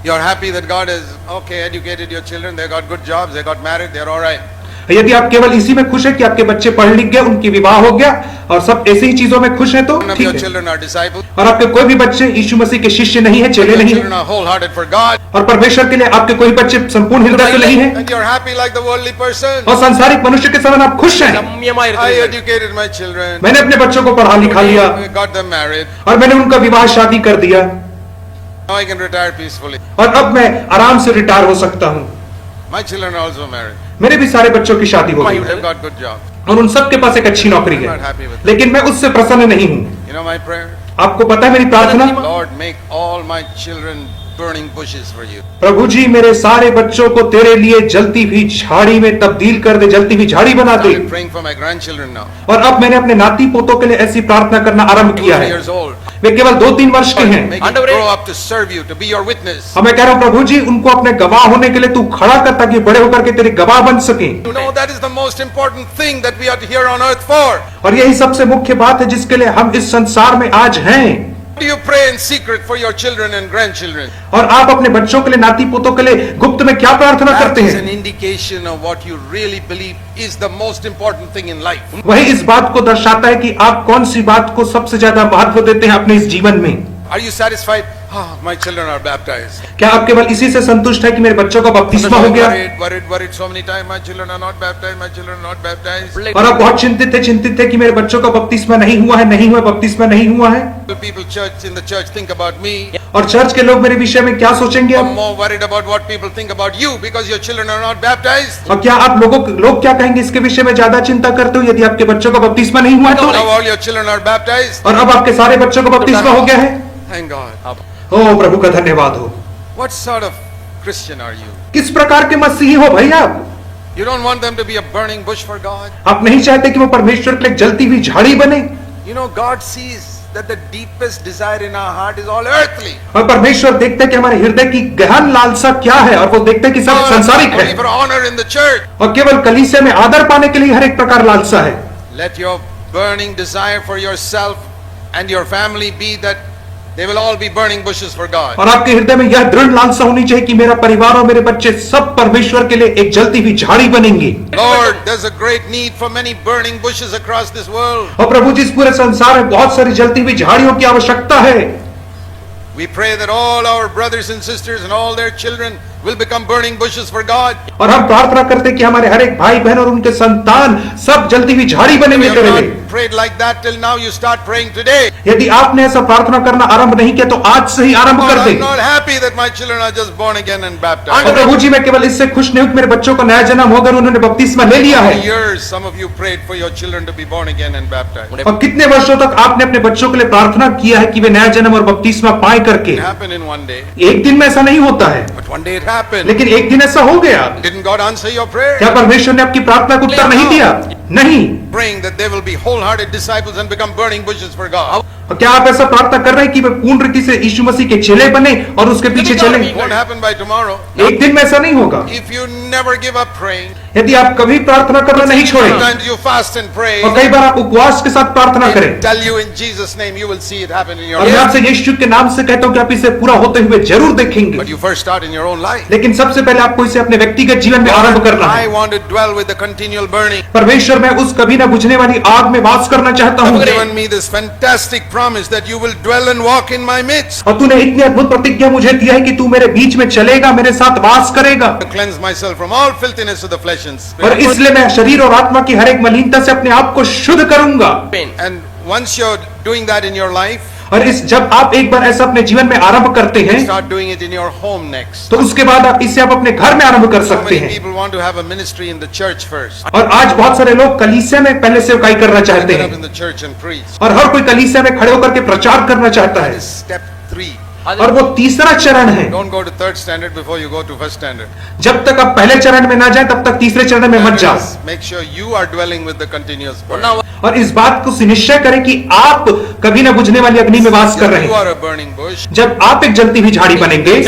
You're happy that God has, okay, educated your children, they got good jobs, they got married, they're all right. यदि आप केवल इसी में खुश हैं कि आपके बच्चे पढ़ लिख गए, उनकी विवाह हो गया और सब ऐसी ही चीजों में खुश हैं तो None of ठीक your है। children are disciples. और आपके कोई भी बच्चे यीशु मसीह के शिष्य नहीं है, चेले Your नहीं children है, are wholehearted for God. और परमेश्वर के लिए आपके कोई बच्चे संपूर्ण हृदय से नहीं है, And you're happy like the worldly person. और सांसारिक मनुष्य के समान आप खुश हैं। ரம்யமா I இருக்கிறீர்கள். educated my children. मैंने अपने बच्चों को पढ़ा लिखा लिया We got them married. और मैंने उनका विवाह शादी कर दिया, Now I can retire peacefully. और अब मैं आराम से रिटायर हो सकता हूँ। My children are also married. मेरे भी सारे बच्चों की शादी हो गई They've got good jobs. और उन सबके पास एक अच्छी नौकरी I'm है, not happy with that. लेकिन मैं उससे प्रसन्न नहीं हूँ। You know my prayer? आपको पता है मेरी प्रार्थना, Lord, make all my children burning bushes for you. प्रभु जी मेरे सारे बच्चों को तेरे लिए जलती हुई झाड़ी में तब्दील कर दे, जलती हुई झाड़ी बना दे। I'm praying for my grandchildren now. और अब मैंने अपने नाती पोतों के लिए ऐसी प्रार्थना करना आरंभ 2 किया है। years old. वे केवल 2-3 वर्ष के हैं। Make them grow up to serve you, to be your witness. और मैं कह रहा हूँ प्रभु जी उनको अपने गवाह होने के लिए तू खड़ा कर, ताकि बड़े होकर के तेरे गवाह बन सके। You know that is the most important thing that we are here on earth for. और यही सबसे मुख्य बात है जिसके लिए हम इस संसार में आज हैं। Do you pray in secret for your children and grandchildren? और आप अपने बच्चों के लिए, नाती पोतों के लिए गुप्त में क्या प्रार्थना That करते is an हैं? indication of what you really believe is the most important thing in life. वही इस बात को दर्शाता है कि आप कौन सी बात को सबसे ज्यादा महत्व देते हैं अपने इस जीवन में। Are you satisfied? Ah, my children are baptized. क्या आप केवल इसी से संतुष्ट है कि मेरे बच्चों का बपतिस्मा हो गया? Worried so many times. My children are not baptized. My children are not baptized. और आप बहुत चिंतित थे कि मेरे बच्चों का बपतिस्मा नहीं हुआ है, नहीं हुआ, बपतिस्मा नहीं हुआ है। People in the church think about me. और चर्च के लोग मेरे विषय में क्या सोचेंगे? I'm more worried about what people think about you because your children are not baptized. और क्या आप लोग क्या कहेंगे इसके विषय में ज्यादा चिंता करते हो यदि आपके बच्चों का बपतिस्मा नहीं हुआ तो? Now all your children are baptized. और अब आपके सारे बच्चों का बपतिस्मा हो गया है। Thank God. ओ प्रभु का धन्यवाद हो। What sort of Christian are you? किस प्रकार के मसीही हो भाई आप? You don't want them to be a burning bush for God. आप नहीं चाहते कि वो परमेश्वर के लिए जलती हुई झाड़ी बने? You know, God sees that the deepest desire in our heart is all earthly. और परमेश्वर देखते हैं कि हमारे हृदय की गहन लालसा क्या है, और वो देखते हैं कि सब सांसारिक Only है, for honor in the church. और केवल कलीसिया में आदर पाने के लिए हर एक प्रकार लालसा है। Let your burning desire for yourself and your family be that they will all be burning bushes for God. और आपके हृदय में यह दृढ़ लालसा होनी चाहिए कि मेरा परिवार और मेरे बच्चे सब परमेश्वर के लिए एक जलती हुई झाड़ी बनेंगे। Lord, there's a great need for many burning bushes across this world. और प्रभु जी इस पूरे संसार में बहुत सारी जलती हुई झाड़ियों की आवश्यकता है। We pray that all our brothers and sisters and all their children will become burning bushes for God. और हम प्रार्थना करते हैं कि हमारे हर एक भाई बहन और उनके संतान सब जलती हुई झाड़ी If बनेंगे you have तेरे not लिए। prayed like that till now, you start praying today. यदि आपने ऐसा प्रार्थना करना आरंभ नहीं किया तो आज से ही आरंभ Lord, कर I'm they. not happy that my children are just born again and और baptized. प्रभु जी मैं केवल इससे खुश नहीं हूं कि मेरे बच्चों को नया जन्म होकर उन्होंने बपतिस्मा ले लिया For है। years, some of you prayed for your children to be born again and baptized. और कितने वर्षों तक आपने अपने बच्चों के लिए प्रार्थना किया है कि वे नया जन्म और बपतिस्मा पाए करके। It happened in one day, एक दिन में ऐसा नहीं होता है, but one day it happened. लेकिन एक दिन ऐसा हो गया। Didn't God answer your prayer? क्या परमेश्वर ने आपकी प्रार्थना को उत्तर नहीं दिया? नहीं। Praying that they will be wholehearted disciples and become burning bushes for God. और क्या आप ऐसा प्रार्थना कर रहे हैं कि वे पूर्ण रीति से यीशु मसीह के चेले बने और उसके पीछे चले? It won't happen by tomorrow. एक दिन में ऐसा नहीं होगा। If you never give up praying, यदि आप कभी प्रार्थना करना नहीं छोड़ेंगे sometimes you fast and pray, और कई बार आप उपवास के साथ प्रार्थना I करें, tell you in Jesus' name, you will see it happen in your और मैं life. आपसे यीशु के नाम से कहता हूं कि आप इसे पूरा होते हुए जरूर देखेंगे। But you first start in your own life. लेकिन सबसे पहले आपको इसे अपने व्यक्तिगत जीवन में आरंभ करना I है। want to dwell with the continual burning. परमेश्वर मैं उस कभी न बुझने वाली आग में वास करना चाहता You हूँ, have given me this fantastic promise that you will dwell and walk in my midst. और तूने इतनी अद्भुत प्रतिज्ञा मुझे दिया है कि तू मेरे बीच में चलेगा, मेरे साथ वास करेगा। To cleanse myself from all filthiness of the flesh and और spirit. इसलिए मैं शरीर और आत्मा की हर एक मलिनता से अपने आप को शुद्ध करूंगा। And once you're doing that in your life, और इस जब आप एक बार ऐसा अपने जीवन में आरंभ करते हैं start doing it in your home next. तो उसके बाद आप इसे आप अपने घर में आरंभ कर So सकते many हैं। people want to have a ministry in the church first. और आज बहुत सारे लोग कलीसिया में पहले सेवकाई करना चाहते Get up हैं, in the church and preach. और हर कोई कलीसिया में खड़े होकर के प्रचार करना चाहता That है, is step 3. और वो तीसरा चरण है। Don't go to third standard before you go to first standard. जब तक आप पहले चरण में ना जाए तब तक तीसरे चरण में मत जाओ। Make sure you are dwelling with the continuous burning. और इस बात को सुनिश्चय करें कि आप कभी न बुझने वाली अग्नि में वास कर रहे You हैं। are a burning bush. जब आप एक जलती हुई झाड़ी बनेंगे,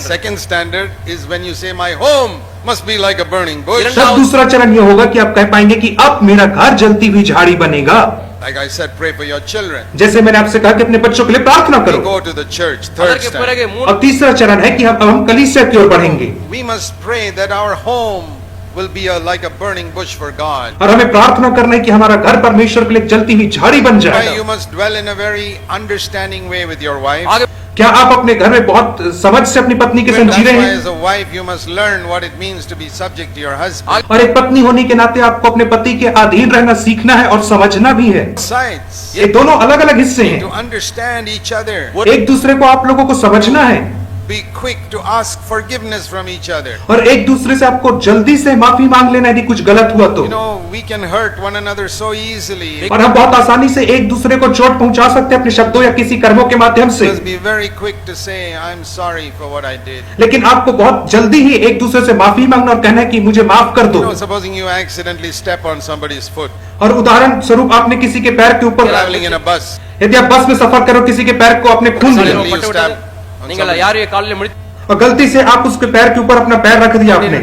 Second standard is when you say my home must be like a burning bush. तब दूसरा चरण ये होगा कि आप कह पाएंगे कि अब मेरा घर जलती हुई झाड़ी बनेगा। Like I said, pray for your children. जैसे मैंने आपसे कहा कि अपने बच्चों के लिए प्रार्थना We करो। go to the church. Third standard. और तीसरा चरण है कि हम कलीसिया की ओर बढ़ेंगे, We must pray that our home will be like a burning bush for God. और हमें प्रार्थना करना है कि हमारा घर परमेश्वर के लिए एक जलती हुई झाड़ी बन Why जाए। you must dwell in a very understanding way with your wife. क्या आप अपने घर में बहुत समझ से अपनी पत्नी के संग जी That's रहे why हैं? as a wife you must learn what it means to be subject to your husband. और एक पत्नी होने के नाते आपको अपने पति के अधीन रहना सीखना है और समझना भी है। Sides ये दोनों अलग अलग हिस्से to हैं, understand each other. एक दूसरे को आप लोगों को समझना है। be quick to ask forgiveness from each other. और एक दूसरे से आपको जल्दी से माफी मांग लेना यदि कुछ गलत हुआ तो। You know, we can hurt one another so easily. और हम बहुत आसानी से एक दूसरे को चोट पहुंचा सकते हैं अपने शब्दों या किसी कर्मों के माध्यम से। Just be very quick to say, I'm sorry for what I did. लेकिन आपको बहुत जल्दी ही एक दूसरे से माफी मांगना और कहना है कि मुझे माफ कर दो। You know, supposing you accidentally step on somebody's foot, और उदाहरण स्वरूप आपने किसी के पैर के ऊपर, traveling in a bus, यदि आप बस में सफर करो किसी के पैर को आपने खून दिया suddenly you step on நீங்கள் somebody. யாரையும் காலில் முடி और गलती से आप उसके पैर के ऊपर अपना पैर रख दिया आपने,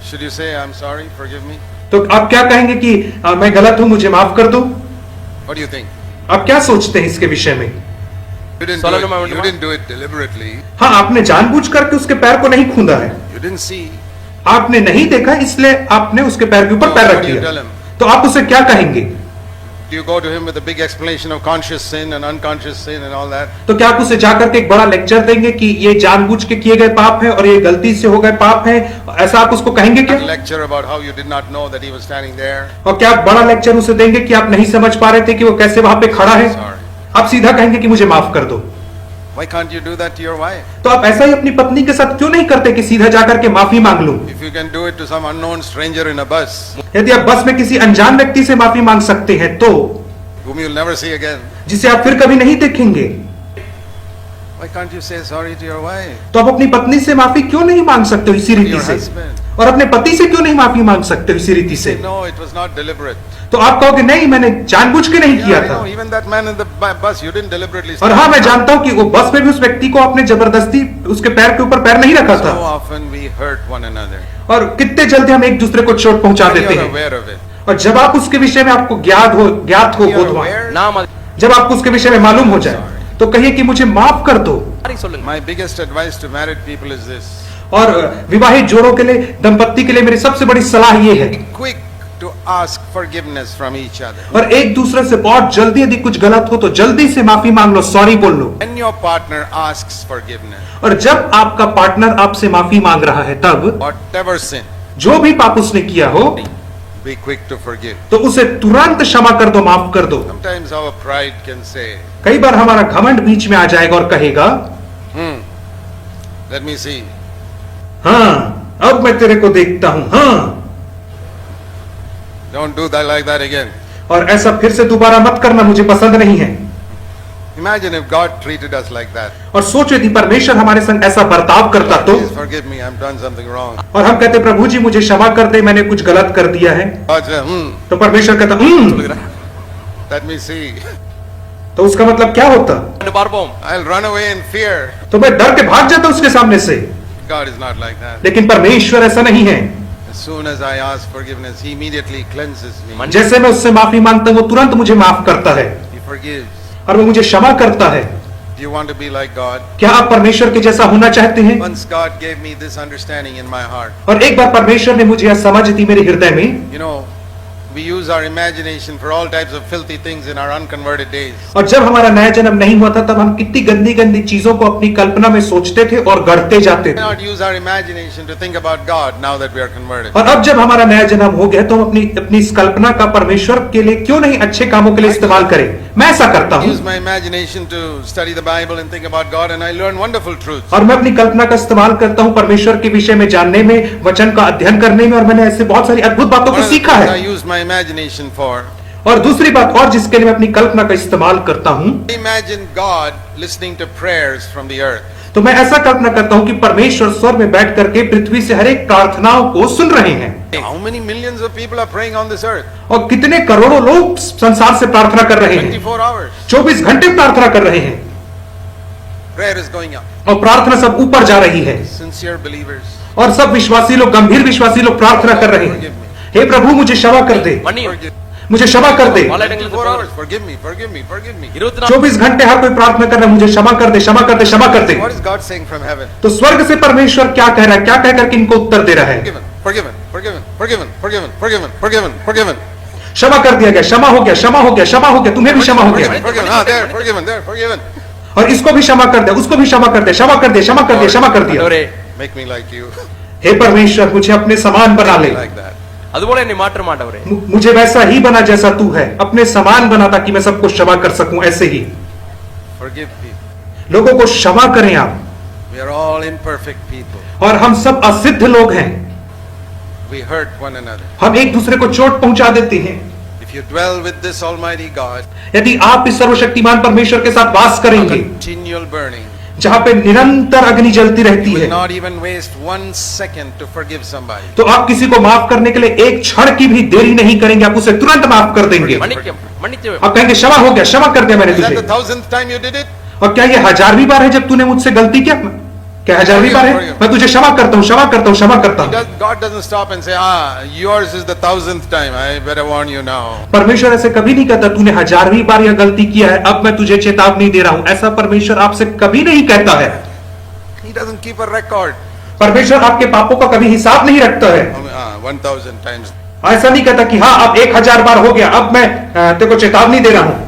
Should you say, I'm sorry, forgive me? तो आप क्या कहेंगे कि मैं गलत हूं, मुझे माफ कर दो? What do you think? आप क्या सोचते हैं इसके विषय में? You didn't Solano do it, Mama. you didn't do it deliberately. हाँ, आपने जानबूझ करके उसके पैर को नहीं खूंदा है, You didn't see. आपने नहीं देखा इसलिए आपने उसके पैर के ऊपर पैर रख What do you दिया। tell him? तो आप उसे क्या कहेंगे? Do you go to him with a big explanation of conscious sin and unconscious sin and all that? तो क्या आप उसे जाकर के एक बड़ा लेक्चर देंगे कि ये जानबूझ के किए गए पाप है और ये गलती से हो गए पाप है, ऐसा आप उसको कहेंगे क्या? A lecture about how you did not know that he was standing there. और क्या आप बड़ा लेक्चर उसे देंगे कि आप नहीं समझ पा रहे थे कि वो कैसे वहां पे खड़ा है? Sorry. आप सीधा कहेंगे कि मुझे माफ कर दो। Why can't you do that to your wife? तो आप ऐसा ही अपनी पत्नी के साथ क्यों नहीं करते कि सीधा जाकर के माफी मांग लूं? If you can do it to some unknown stranger in a bus, यदि आप बस में किसी अनजान व्यक्ति से माफी मांग सकते हैं तो, whom you'll never see again, जिसे आप फिर कभी नहीं देखेंगे, why can't you say sorry to your wife? तो आप अपनी पत्नी से माफी क्यों नहीं मांग सकते हो इसी रीति Your से? husband. और अपने पति से क्यों नहीं माफी मांग सकते हो इसी रीति से? No, it was not deliberate. तो आप कहोगे नहीं, मैंने जानबूझ के नहीं किया Yeah, I था। know, even that man in the bus, you didn't deliberately. और हाँ, मैं जानता हूँ कि वो बस में भी उस व्यक्ति को आपने जबरदस्ती उसके पैर के ऊपर पैर नहीं रखा So था। often we hurt one another. और कितने जल्दी हम एक दूसरे को चोट पहुंचा And देते you're हैं। aware of it. और जब आप उसके विषय में आपको ज्ञात हो You're बोधवान, aware. நாம் அது जब आपको उसके विषय में मालूम हो जाए तो कहिए कि मुझे माफ कर दो। யாரை சொல்லுங்க My biggest advice to married people is this: और विवाहित जोड़ों के लिए, दंपत्ति के लिए मेरी सबसे बड़ी सलाह ये है, quick to ask forgiveness from each other. और एक दूसरे से बहुत जल्दी यदि कुछ गलत हो तो जल्दी से माफी मांग लो, सॉरी बोल लो। When your partner asks forgiveness, और जब आपका पार्टनर आपसे माफी मांग रहा है तब whatever sin, जो भी पाप उसने किया हो be quick to forgive. तो उसे तुरंत क्षमा कर दो, माफ कर दो। Sometimes our pride can say, कई बार हमारा घमंड बीच में आ जाएगा और कहेगा, let me see. हाँ अब मैं तेरे को देखता हूं, हाँ। Don't do that like that again. और ऐसा फिर से दोबारा मत करना, मुझे पसंद नहीं है। Imagine if God treated us like that. और सोचो यदि परमेश्वर हमारे संग ऐसा बर्ताव करता तो, Please forgive me, I've done something wrong. और हम कहते प्रभु जी मुझे क्षमा कर दे, मैंने कुछ गलत कर दिया है, God said, तो परमेश्वर कहता let me see. तो उसका मतलब क्या होता? என்று பார்ப்போம் I'll run away in fear. तो मैं डर के भाग जाता उसके सामने से। God is not like that. लेकिन परमेश्वर ऐसा नहीं है। As soon as I ask forgiveness, He immediately cleanses me. जैसे मैं उससे माफी मांगता हूं वो तुरंत मुझे माफ करता है He forgives. और वो मुझे क्षमा करता है। Do you want to be like God? क्या आप परमेश्वर के जैसा होना चाहते हैं? Once God gave me this understanding in my heart. और एक बार परमेश्वर ने मुझे यह समझ दी मेरे हृदय में। You know, we use our imagination for all types of filthy things in our unconverted days. और जब हमारा नया जन्म नहीं हुआ था तब हम कितनी गंदी गंदी चीजों को अपनी कल्पना में सोचते थे और गढ़ते जाते We थे। cannot use our imagination to think about God now that we are converted. और अब जब हमारा नया जन्म हो गया तो हम अपनी अपनी इस कल्पना का परमेश्वर के लिए क्यों नहीं अच्छे कामों के लिए इस्तेमाल करें। मैं ऐसा करता I हूँ use my imagination to study the Bible and think about God, and I learn wonderful truths. और मैं अपनी कल्पना का इस्तेमाल करता हूँ परमेश्वर के विषय में जानने में, वचन का अध्ययन करने में, और मैंने ऐसे बहुत सारी अद्भुत बातों One को of the सीखा things I है। use my imagination for, और दूसरी बात और जिसके लिए मैं अपनी कल्पना का इस्तेमाल करता हूँ, imagine God listening to prayers from the earth. तो मैं ऐसा कल्पना करता हूँ कि परमेश्वर स्वर्ग में बैठ करके पृथ्वी से हर एक प्रार्थनाओं को सुन रहे हैं। How many millions of people are praying on this earth? और कितने करोड़ों लोग संसार से प्रार्थना कर रहे हैं, 24 hours. 24 घंटे प्रार्थना कर रहे हैं, Prayer is going up. और प्रार्थना सब ऊपर जा रही है, Sincere believers. और सब विश्वासी लोग, गंभीर विश्वासी लोग प्रार्थना कर रहे हैं, हे प्रभु मुझे क्षमा कर दे, மன்னியும் Forgive. मुझे क्षमा कर दे। பல இடங்களில் 24 hours. Forgive me, forgive me, forgive me. 24 24 घंटे हर कोई प्रार्थना कर रहा है, मुझे क्षमा कर दे, क्षमा कर दे, क्षमा कर दे। What is God saying from heaven? तो स्वर्ग से परमेश्वर क्या कह रहा है, क्या कह करके इनको उत्तर दे रहा है? Forgiven, forgiven, forgiven, forgiven, forgiven, forgiven, forgiven, forgiven. क्षमा कर दिया गया, क्षमा हो गया, क्षमा हो गया, क्षमा हो गया, तुम्हें भी क्षमा हो गया। Forgiven, forgiven. Ah, there, forgiven, there, forgiven. और इसको भी क्षमा कर दे, उसको भी क्षमा कर दे, क्षमा कर दे, क्षमा कर दे, क्षमा कर दिया। ஆண்டவரே Make me like you. हे परमेश्वर मुझे अपने समान बना ले, Like that. அதுபோல என்னை மாற்ற மாட்டவரே मुझे वैसा ही बना जैसा तू है, अपने समान बना ताकि मैं सबको क्षमा कर सकूं। ऐसे ही Forgive people. लोगों को क्षमा करें आप। We are all imperfect people. और हम सब असिद्ध लोग हैं। We hurt one another. हम एक दूसरे को चोट पहुंचा देते हैं। If you dwell with this Almighty God, यदि आप इस सर्वशक्तिमान परमेश्वर के साथ वास करेंगे, continual burning, जहां पे निरंतर अग्नि जलती रहती you है, will not even waste 1 second to forgive somebody. तो आप किसी को माफ करने के लिए एक क्षण की भी देरी नहीं करेंगे, आप उसे तुरंत माफ कर देंगे। மன்னித்து आप कहेंगे क्षमा हो गया, क्षमा कर दिया मैंने Is that the तुझे। 1000th time you did it? और क्या ये 1000वीं बार है जब तूने मुझसे गलती किया? क्या 1000वीं बार है? मैं तुझे क्षमा करता हूँ, क्षमा करता हूँ, क्षमा करता हूँ। God doesn't stop and say, yours is the 1000th time. I better warn you now. परमेश्वर ऐसे कभी नहीं कहता तूने 1000वीं बार यह गलती किया है, अब मैं तुझे चेतावनी दे रहा हूं। ऐसा परमेश्वर आपसे कभी नहीं कहता है। He doesn't keep a record. परमेश्वर आपके पापों का कभी हिसाब नहीं रखता है। 1000 times. ऐसा नहीं कहता कि हाँ अब 1000 बार हो गया, अब मैं तेरे को चेतावनी दे रहा हूं।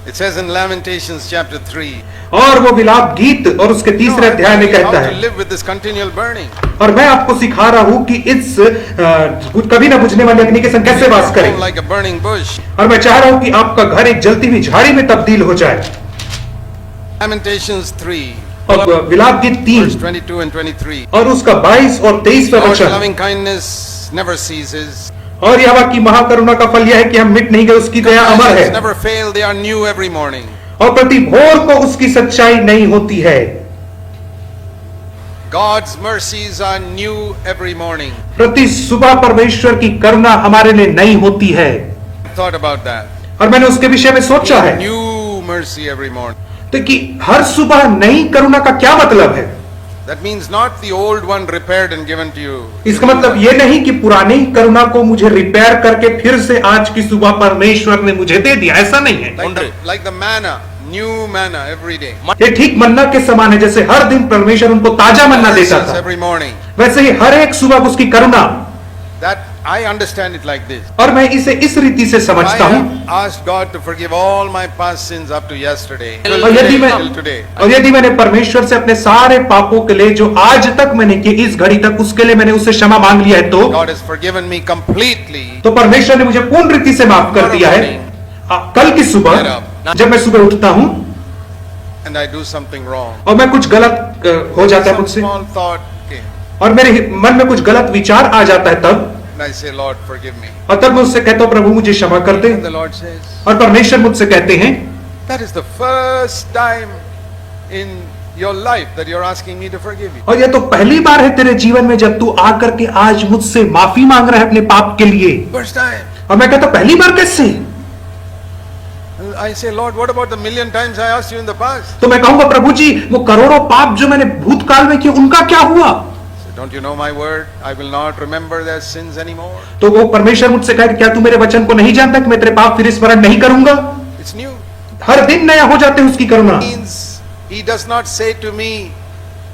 It says in Lamentations chapter 3. और वो विलाप गीत और उसके तीसरे अध्याय में कहता How to है, live with this continual burning. और मैं आपको सिखा रहा हूं कि इस कभी ना बुझने वाली अग्नि के संग कैसे वास करें। Like a burning bush. और मैं चाह रहा हूं कि आपका घर एक जलती हुई झाड़ी में तब्दील हो जाए। Lamentations 3. और विलाप गीत 3 Verse 22 and 23. और उसका 22 और 23वां God's वचन। loving kindness never ceases. और यह की महाकरुणा का फल यह है कि हम मिट नहीं गए, उसकी दया अमर है Compassions never fail. They are new every morning. और प्रति भोर को उसकी सच्चाई नहीं होती है। God's mercies are new every morning. प्रति सुबह परमेश्वर की करुणा हमारे लिए नई होती है। Thought about that. और मैंने उसके विषय में सोचा है New mercy every morning. तो कि हर सुबह नई करुणा का क्या मतलब है? That means not the old one repaired and given to you. इसका मतलब ये नहीं कि पुरानी करुणा को मुझे रिपेयर करके फिर से आज की सुबह परमेश्वर ने मुझे दे दिया, ऐसा नहीं है। Like the manna, new manna every day. ये ठीक मन्ना के समान है, जैसे हर दिन परमेश्वर उनको ताजा मन्ना देता Mercies था, every morning. वैसे ही हर एक सुबह उसकी करुणा। That I understand it like this. और मैं इसे इस रीति से I समझता हूँ। have asked God to forgive all my past sins up to yesterday. Till और यदि till today. मैंने परमेश्वर से अपने सारे पापों के लिए जो आज तक मैंने किए इस घड़ी तक, उसके लिए मैंने उससे क्षमा मांग लिया है, तो God has forgiven me completely. तो परमेश्वर ने मुझे पूर्ण रीति से माफ कर दिया है। कल की सुबह जब मैं सुबह उठता हूँ And I do something wrong. और मैं कुछ गलत हो जाता है Some मुझसे, small thought came. और मेरे मन में कुछ गलत विचार आ जाता है तब, And I say, Lord, forgive me. और तब मैं उससे कहता हूँ प्रभु मुझे क्षमा कर दे। And the Lord says, और परमेश्वर मुझसे कहते हैं that is the first time in your life that you're asking me to forgive you. और यह तो पहली बार है तेरे जीवन में जब तू आकर के आज मुझसे माफी मांग रहा है अपने पाप के लिए। First time. और मैं कहता पहली बार कैसे? And I say, Lord, what about the million times I asked you in the past? तो मैं कहूंगा प्रभु जी वो करोड़ों पाप जो मैंने भूतकाल में किए उनका क्या हुआ? So don't you know my word? I will not remember their sins anymore. तो वो परमेश्वर मुझसे कहे क्या तू मेरे वचन को नहीं जानता कि मैं तेरे पाप फिर स्मरण नहीं करूंगा? It's new. हर दिन नया हो जाते हैं उसकी करुणा। Means he does not say to me,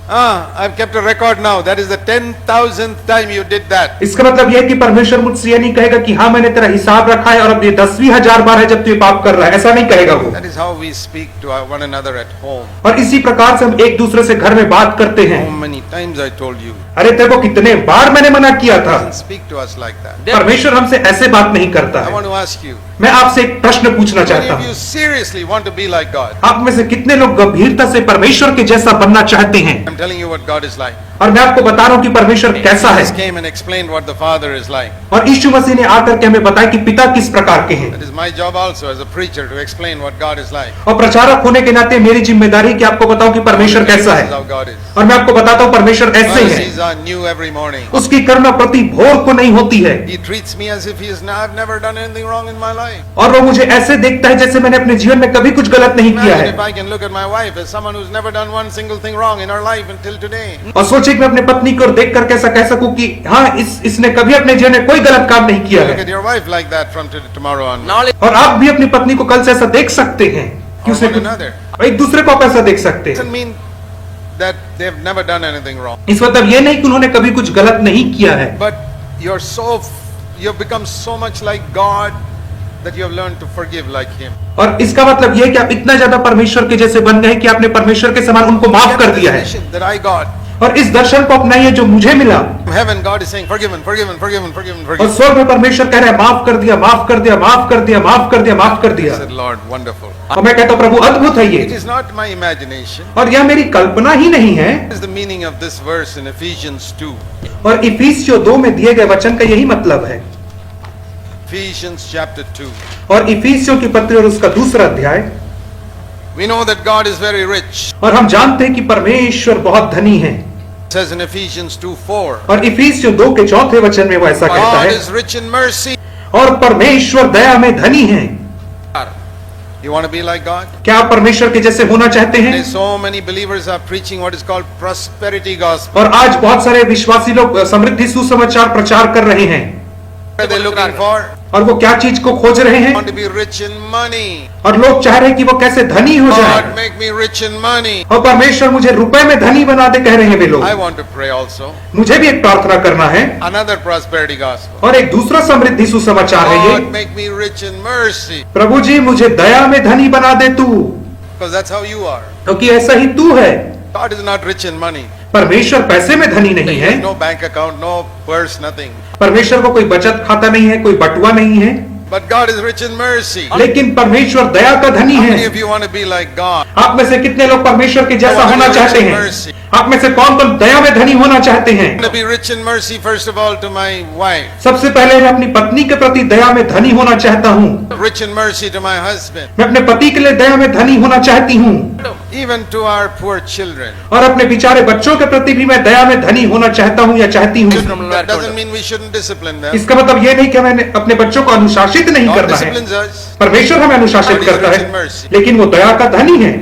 I've kept a record now. That is the 10,000th time you did that. इसका मतलब यह है कि परमेश्वर मुझसे ये नहीं कहेगा कि हाँ मैंने तेरा हिसाब रखा है और अब ये 10,000 बार है जब तू ये पाप कर रहा है, ऐसा नहीं कहेगा वो। That is how we speak to one another at home. और इसी प्रकार से हम एक दूसरे से घर में बात करते हैं। How many times I told you? अरे तेरे को कितने बार मैंने मना किया था। Doesn't speak to us like that. परमेश्वर हमसे ऐसे बात नहीं करता I है। want to ask you. मैं आपसे एक प्रश्न पूछना Many चाहता of हूँ, you seriously want to be like God. आप में से कितने लोग गंभीरता से परमेश्वर के जैसा बनना चाहते हैं? I'm telling you what God is like. और मैं आपको बता रहा हूँ कि परमेश्वर कैसा है। Jesus came and explained what the Father is like. और यीशु मसीह ने आकर के हमें बताया कि पिता किस प्रकार के हैं। That is my job also as a preacher to explain what God is like. और प्रचारक होने के नाते मेरी जिम्मेदारी है कि आपको बताऊं कि परमेश्वर कैसा This is है। how God is. और मैं आपको बताता हूँ परमेश्वर ऐसे है। Mercies are new every morning. उसकी करुणा प्रति भोर को नहीं होती है। He treats me as if I've never done anything wrong in my life. और वो मुझे ऐसे देखता है जैसे मैंने अपने जीवन में कभी कुछ गलत नहीं किया Imagine if है। I can look at my wife as someone who's never done one single thing wrong in her life until today. और सोचिए कि मैं अपने पत्नी को देख कर कैसा कह सकूं कि हाँ इसने कभी अपने जीवन में कोई गलत काम नहीं किया Look at है। your wife like that from tomorrow on. நாளை और आप भी अपनी पत्नी को कल से ऐसा देख सकते हैं कि Or उसने one another. एक दूसरे को आप ऐसा देख सकते Doesn't हैं। mean that they've never done anything wrong. इस मतलब ये नहीं कि उन्होंने कभी कुछ गलत नहीं किया है, But you've become so much like God that you have learned to forgive like Him. और इसका मतलब ये है कि आप इतना ज्यादा परमेश्वर के जैसे बन गए कि आपने परमेश्वर के समान उनको माफ कर दिया है। That I got. और इस दर्शन को अपनाइए जो मुझे मिला। From heaven, God is saying, forgiven, forgiven, forgiven, forgiven, और forgiven. स्वर्ग में परमेश्वर कह रहे हैं माफ कर दिया, माफ कर दिया, माफ कर दिया, माफ कर दिया, माफ कर I दिया। said, Lord, wonderful. और मैं कहता हूं प्रभु अद्भुत है It ये, is not my imagination. और यह मेरी कल्पना ही नहीं है। What is the meaning of this verse in Ephesians 2? और इफिसियों 2 में दिए गए वचन का यही मतलब है। Ephesians chapter 2. और इफिसियों की पत्री और उसका दूसरा अध्याय। We know that God is very rich. और हम जानते हैं कि परमेश्वर बहुत धनी है। It says in Ephesians 2:4. और इफिसियों 2 के चौथे वचन में वो ऐसा कहता God है, is rich in mercy. और परमेश्वर दया में धनी है। You want to be like God? क्या आप परमेश्वर के जैसे होना चाहते हैं? Today so many believers are preaching what is called prosperity gospel. और आज बहुत सारे विश्वासी लोग समृद्धि सुसमाचार प्रचार कर रहे हैं। What are they looking for? और वो क्या चीज को खोज रहे हैं? Want to be rich in money. और लोग चाह रहे हैं कि वो कैसे धनी हो जाए। God, make me rich in money. और परमेश्वर मुझे रुपए में धनी बना दे, कह रहे हैं वे लोग। I want to pray also. मुझे भी एक प्रार्थना करना है, Another prosperity gospel. और एक दूसरा समृद्धि सुसमाचार है ये, God, make me rich in mercy. प्रभु जी मुझे दया में धनी बना दे तू, Because that's how you are. क्योंकि ऐसा ही तू है। God is not rich in money. परमेश्वर पैसे में धनी नहीं है। No bank account, no purse, nothing. परमेश्वर को कोई बचत खाता नहीं है, कोई बटुआ नहीं है, But God is rich in mercy. लेकिन परमेश्वर दया का धनी How है। many of you want to be like God? आप में से कितने लोग परमेश्वर के जैसा होना चाहते हैं? आप में से कौन कौन दया में धनी होना चाहते हैं? I want to be rich in mercy first of all to my wife. सबसे पहले मैं अपनी पत्नी के प्रति दया में धनी होना चाहता हूँ। Rich in mercy to my husband. मैं अपने पति के लिए दया में धनी होना चाहती हूँ, Even to our poor children. और अपने बेचारे बच्चों के प्रति भी मैं दया में धनी होना चाहता हूँ या चाहती हूँ। That doesn't mean we shouldn't discipline them. इसका मतलब ये नहीं कि मैंने अपने बच्चों को अनुशासित नहीं God करना है। disciplines us. परमेश्वर हमें अनुशासित करता है, लेकिन वो दया का धनी है।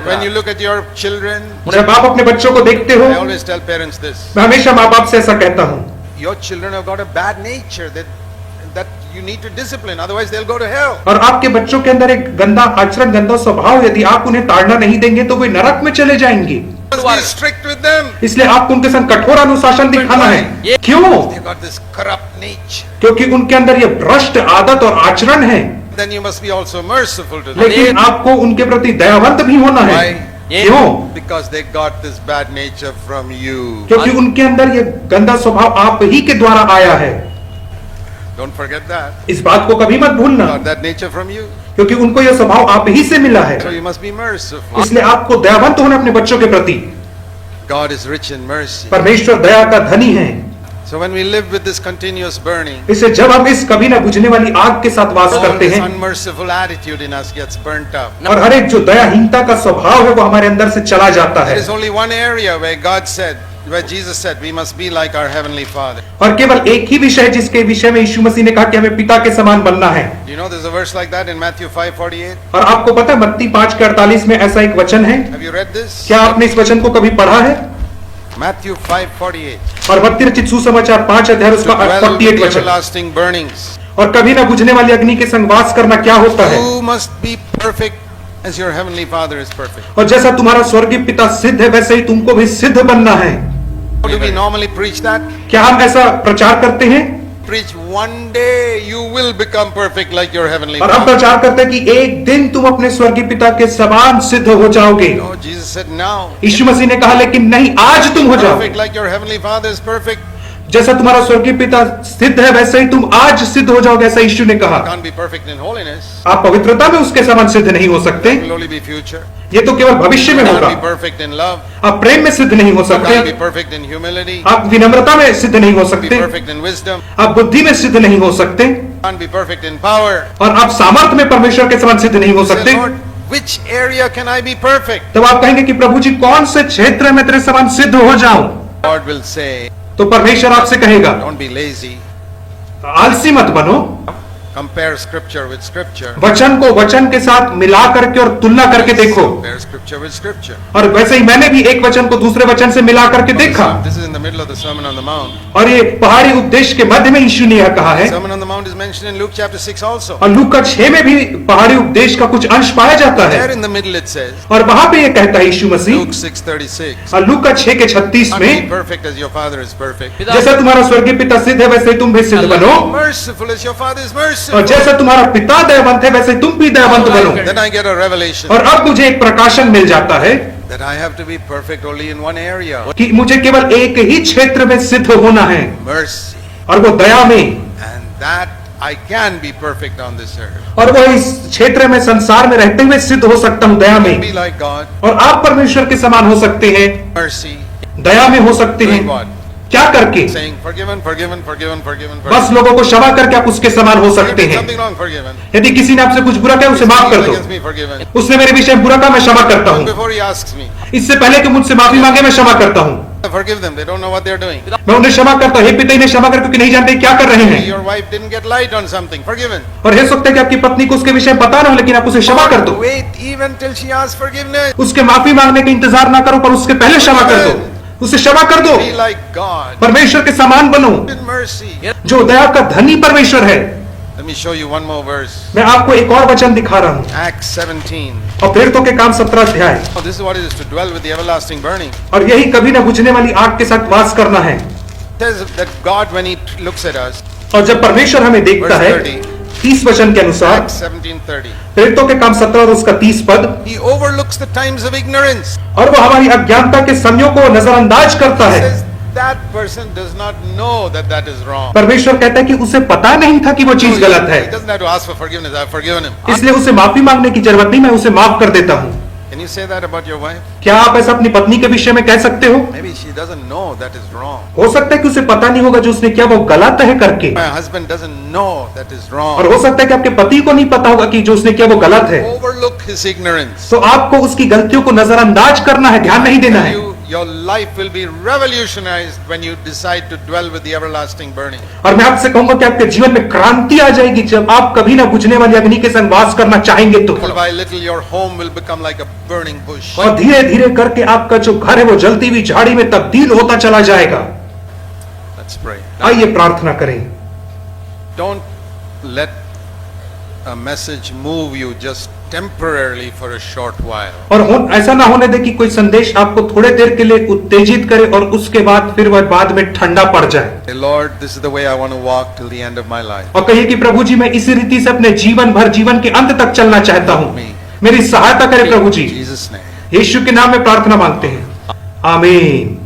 When you look at your children, जब आप अपने बच्चों को देखते हो, I always tell parents this. मैं हमेशा माँ बाप से ऐसा कहता हूँ, Your children have got a bad nature that you need to discipline, otherwise they'll go to hell. और आपके बच्चों के अंदर एक गंदा आचरण, गंदा स्वभाव, यदि आप उन्हें ताड़ना नहीं देंगे तो वे नरक में चले जाएंगे। Must be strict with them. इसलिए आपको उनके संग कठोर अनुशासन दिखाना है। क्यों? They got this corrupt nature. क्योंकि उनके अंदर ये भ्रष्ट आदत और आचरण है। Then you must be also merciful to them. लेकिन आपको उनके प्रति दयावंत भी होना है। Why? क्यों? Because they got this bad nature from you. क्योंकि उनके अंदर ये गंदा स्वभाव आप ही के द्वारा आया है। Don't forget that. इस बात को कभी मत भूलना, Got that nature from you. क्योंकि उनको यह स्वभाव आप ही से मिला है। So you must be merciful. इसलिए आपको दयावंत होना अपने बच्चों के प्रति। God is rich in mercy. परमेश्वर दया का धनी है। So when we live with this continuous burning, इसलिए जब हम इस कभी न बुझने वाली आग के साथ वास all करते this हैं, unmerciful attitude in us gets burnt up. और हर एक जो दयाहीनता का स्वभाव है वो हमारे अंदर से चला जाता है। There is only one area where God said, where Jesus said, we must be like our heavenly Father. और केवल एक ही विषय जिसके विषय में यीशु मसीह ने कहा कि हमें पिता के समान बनना है। Do you know there's a verse like that in Matthew 5:48? और आपको पता है मत्ती 5:48 में ऐसा एक वचन है। Have you read this? क्या आपने इस वचन को कभी पढ़ा है? Matthew 5:48. और मत्ती रचित सुसमाचार 5 अध्याय To उसका dwell with 48 the वचन। everlasting burnings. और कभी ना बुझने वाली अग्नि के संग वास करना क्या होता है? You must be perfect as your heavenly Father is perfect. और जैसा तुम्हारा स्वर्गीय पिता सिद्ध है वैसे ही तुमको भी सिद्ध बनना है। How do we normally preach that? क्या हम ऐसा प्रचार करते हैं? Preach one day you will become perfect like your heavenly और हम Father. प्रचार करते हैं कि एक दिन तुम अपने स्वर्गीय पिता के समान सिद्ध हो जाओगे। No, Jesus said now. यीशु मसीह ने कहा लेकिन नहीं, आज तुम हो जाओ। Perfect like your heavenly Father is perfect. जैसा तुम्हारा स्वर्गीय पिता सिद्ध है वैसे ही तुम आज सिद्ध हो जाओगे, ऐसा यीशु ने कहा। Can't be perfect in holiness. आप पवित्रता में उसके समान सिद्ध नहीं हो सकते, Will only be future. ये तो केवल भविष्य में Can't होगा। be perfect in love. आप प्रेम में सिद्ध नहीं हो Can't be सकते, perfect in humility. आप विनम्रता में सिद्ध नहीं हो Be सकते, perfect in wisdom. आप बुद्धि में सिद्ध नहीं हो सकते, Can't be perfect in power. और आप सामर्थ्य में परमेश्वर के समान सिद्ध नहीं हो Say, सकते। Lord, which area can I be perfect? तब आप कहेंगे कि प्रभु जी कौन से क्षेत्र में तेरे समान सिद्ध हो जाऊं? Lord will say, तो परमेश्वर आपसे कहेगा don't be lazy. आलसी मत बनो, Compare scripture with scripture. वचन को वचन के साथ मिला करके और तुलना करके देखो। Compare scripture with scripture. और वैसे ही मैंने भी एक वचन को दूसरे वचन से मिला करके देखा। This is in the middle of the Sermon on the Mount. और ये पहाड़ी उपदेश के मध्य में यीशु ने यह कहा है, Sermon on the Mount is mentioned in Luke chapter 6 also. और लूका 6 में भी पहाड़ी उपदेश का कुछ अंश पाया जाता There है। in the middle it says, और वहां पे ये कहता है यीशु मसीह, Luke 6:36. और लूका 6 के 36 Can't be में, perfect as your Father is perfect. जैसा तुम्हारा स्वर्गीय पिता सिद्ध है वैसे ही तुम भी सिद्ध बनो, Merciful as your Father is और merciful. जैसा तुम्हारा पिता दयावंत है वैसे तुम भी दयावंत बनो। Then I get a revelation. और अब मुझे एक प्रकाशन मिल जाता है, that I have to be perfect only in one area. कि मुझे केवल एक ही क्षेत्र में सिद्ध होना है, Mercy. और वो दया में, And that I can be perfect on this earth. और वो इस क्षेत्र में संसार में रहते हुए सिद्ध हो सकता हूँ दया में। Be like God. और आप परमेश्वर के समान हो सकते हैं, Mercy. दया में हो सकते हैं। Doing what? क्या करके? Saying forgiven, forgiven, forgiven, forgiven, बस forgiven. लोगों को क्षमा करके आप उसके समान हो You सकते did हैं। something wrong, forgiven. यदि किसी ने आपसे कुछ बुरा किया उसे माफ कर Against दो, me, forgiven. उसने मेरे विषय में बुरा कहा, मैं क्षमा करता हूँ। Before he asks me, इससे पहले कि मुझसे माफी मांगे मैं क्षमा करता हूँ। I forgive them. They don't know what they're doing. मैं उन्हें क्षमा करता हूँ। हे पिता, इन्हें क्षमा कर, क्योंकि नहीं जानते क्या कर रहे हैं। Your wife didn't get light on something, forgiven. और हो सकता है कि आपकी पत्नी को उसके विषय में पता ना हो, लेकिन आप उसे क्षमा कर दो। Wait even till she asks forgiveness. उसके माफी मांगने का इंतजार ना करो, पर उसके पहले क्षमा कर दो, उसे क्षमा कर दो। Be like God. परमेश्वर के समान बनो, In mercy. जो दया का धनी परमेश्वर है। Let me show you one more verse. मैं आपको एक और वचन दिखा रहा हूँ, Acts 17. और प्रेरितों के काम 17 अध्याय। Oh, this is what it is to dwell with the everlasting burning. और यही कभी न बुझने वाली आग के साथ वास करना है। It says that God, when He looks at us, और जब परमेश्वर हमें देखता है, 30 वचन के अनुसार, Acts 17:30, प्रेरितों के काम 17 और उसका 30 पद, He overlooks the times of ignorance. और वो हमारी अज्ञानता के समयों को नजरअंदाज करता He है। says that person does not know that that is wrong. परमेश्वर कहता है कि उसे पता नहीं था कि वो चीज गलत है, He doesn't have to ask for forgiveness. I've forgiven him. इसलिए उसे माफी मांगने की जरूरत नहीं, मैं उसे माफ कर देता हूँ। Can you say that about your wife? क्या आप ऐसा अपनी पत्नी के विषय में कह सकते हो? Maybe she doesn't know that is wrong. हो सकता है कि उसे पता नहीं होगा जो उसने किया वो गलत है करके, My husband doesn't know that is और wrong. हो सकता है कि आपके पति को नहीं पता होगा कि जो उसने किया वो गलत है। Overlook his ignorance. तो आपको उसकी गलतियों को नजरअंदाज करना है, ध्यान नहीं देना है। Your life will be revolutionized when you decide to dwell with the everlasting burning. और मैं आपसे कहूंगा कि आपके जीवन में क्रांति आ जाएगी जब आप कभी ना बुझने वाली अग्नि के संग वास करना चाहेंगे तो। Little by little, your home will become like a burning bush. और धीरे धीरे करके आपका जो घर है वो जलती हुई झाड़ी में तब्दील होता चला जाएगा। Let's pray. आइए प्रार्थना करें। Don't let a message move you just temporarily for a short while. और ऐसा ना होने दे कि कोई संदेश आपको थोड़े देर के लिए उत्तेजित करे और उसके बाद फिर वह बाद में ठंडा पड़ जाए। Say, Lord, this is the way I want to walk till the end of my life. और कहिए कि प्रभु जी, मैं इसी रीति से अपने जीवन भर, जीवन के अंत तक चलना चाहता हूँ, मेरी सहायता करें प्रभु जी। In Jesus' name. यीशु के नाम में प्रार्थना मांगते हैं, आमीन।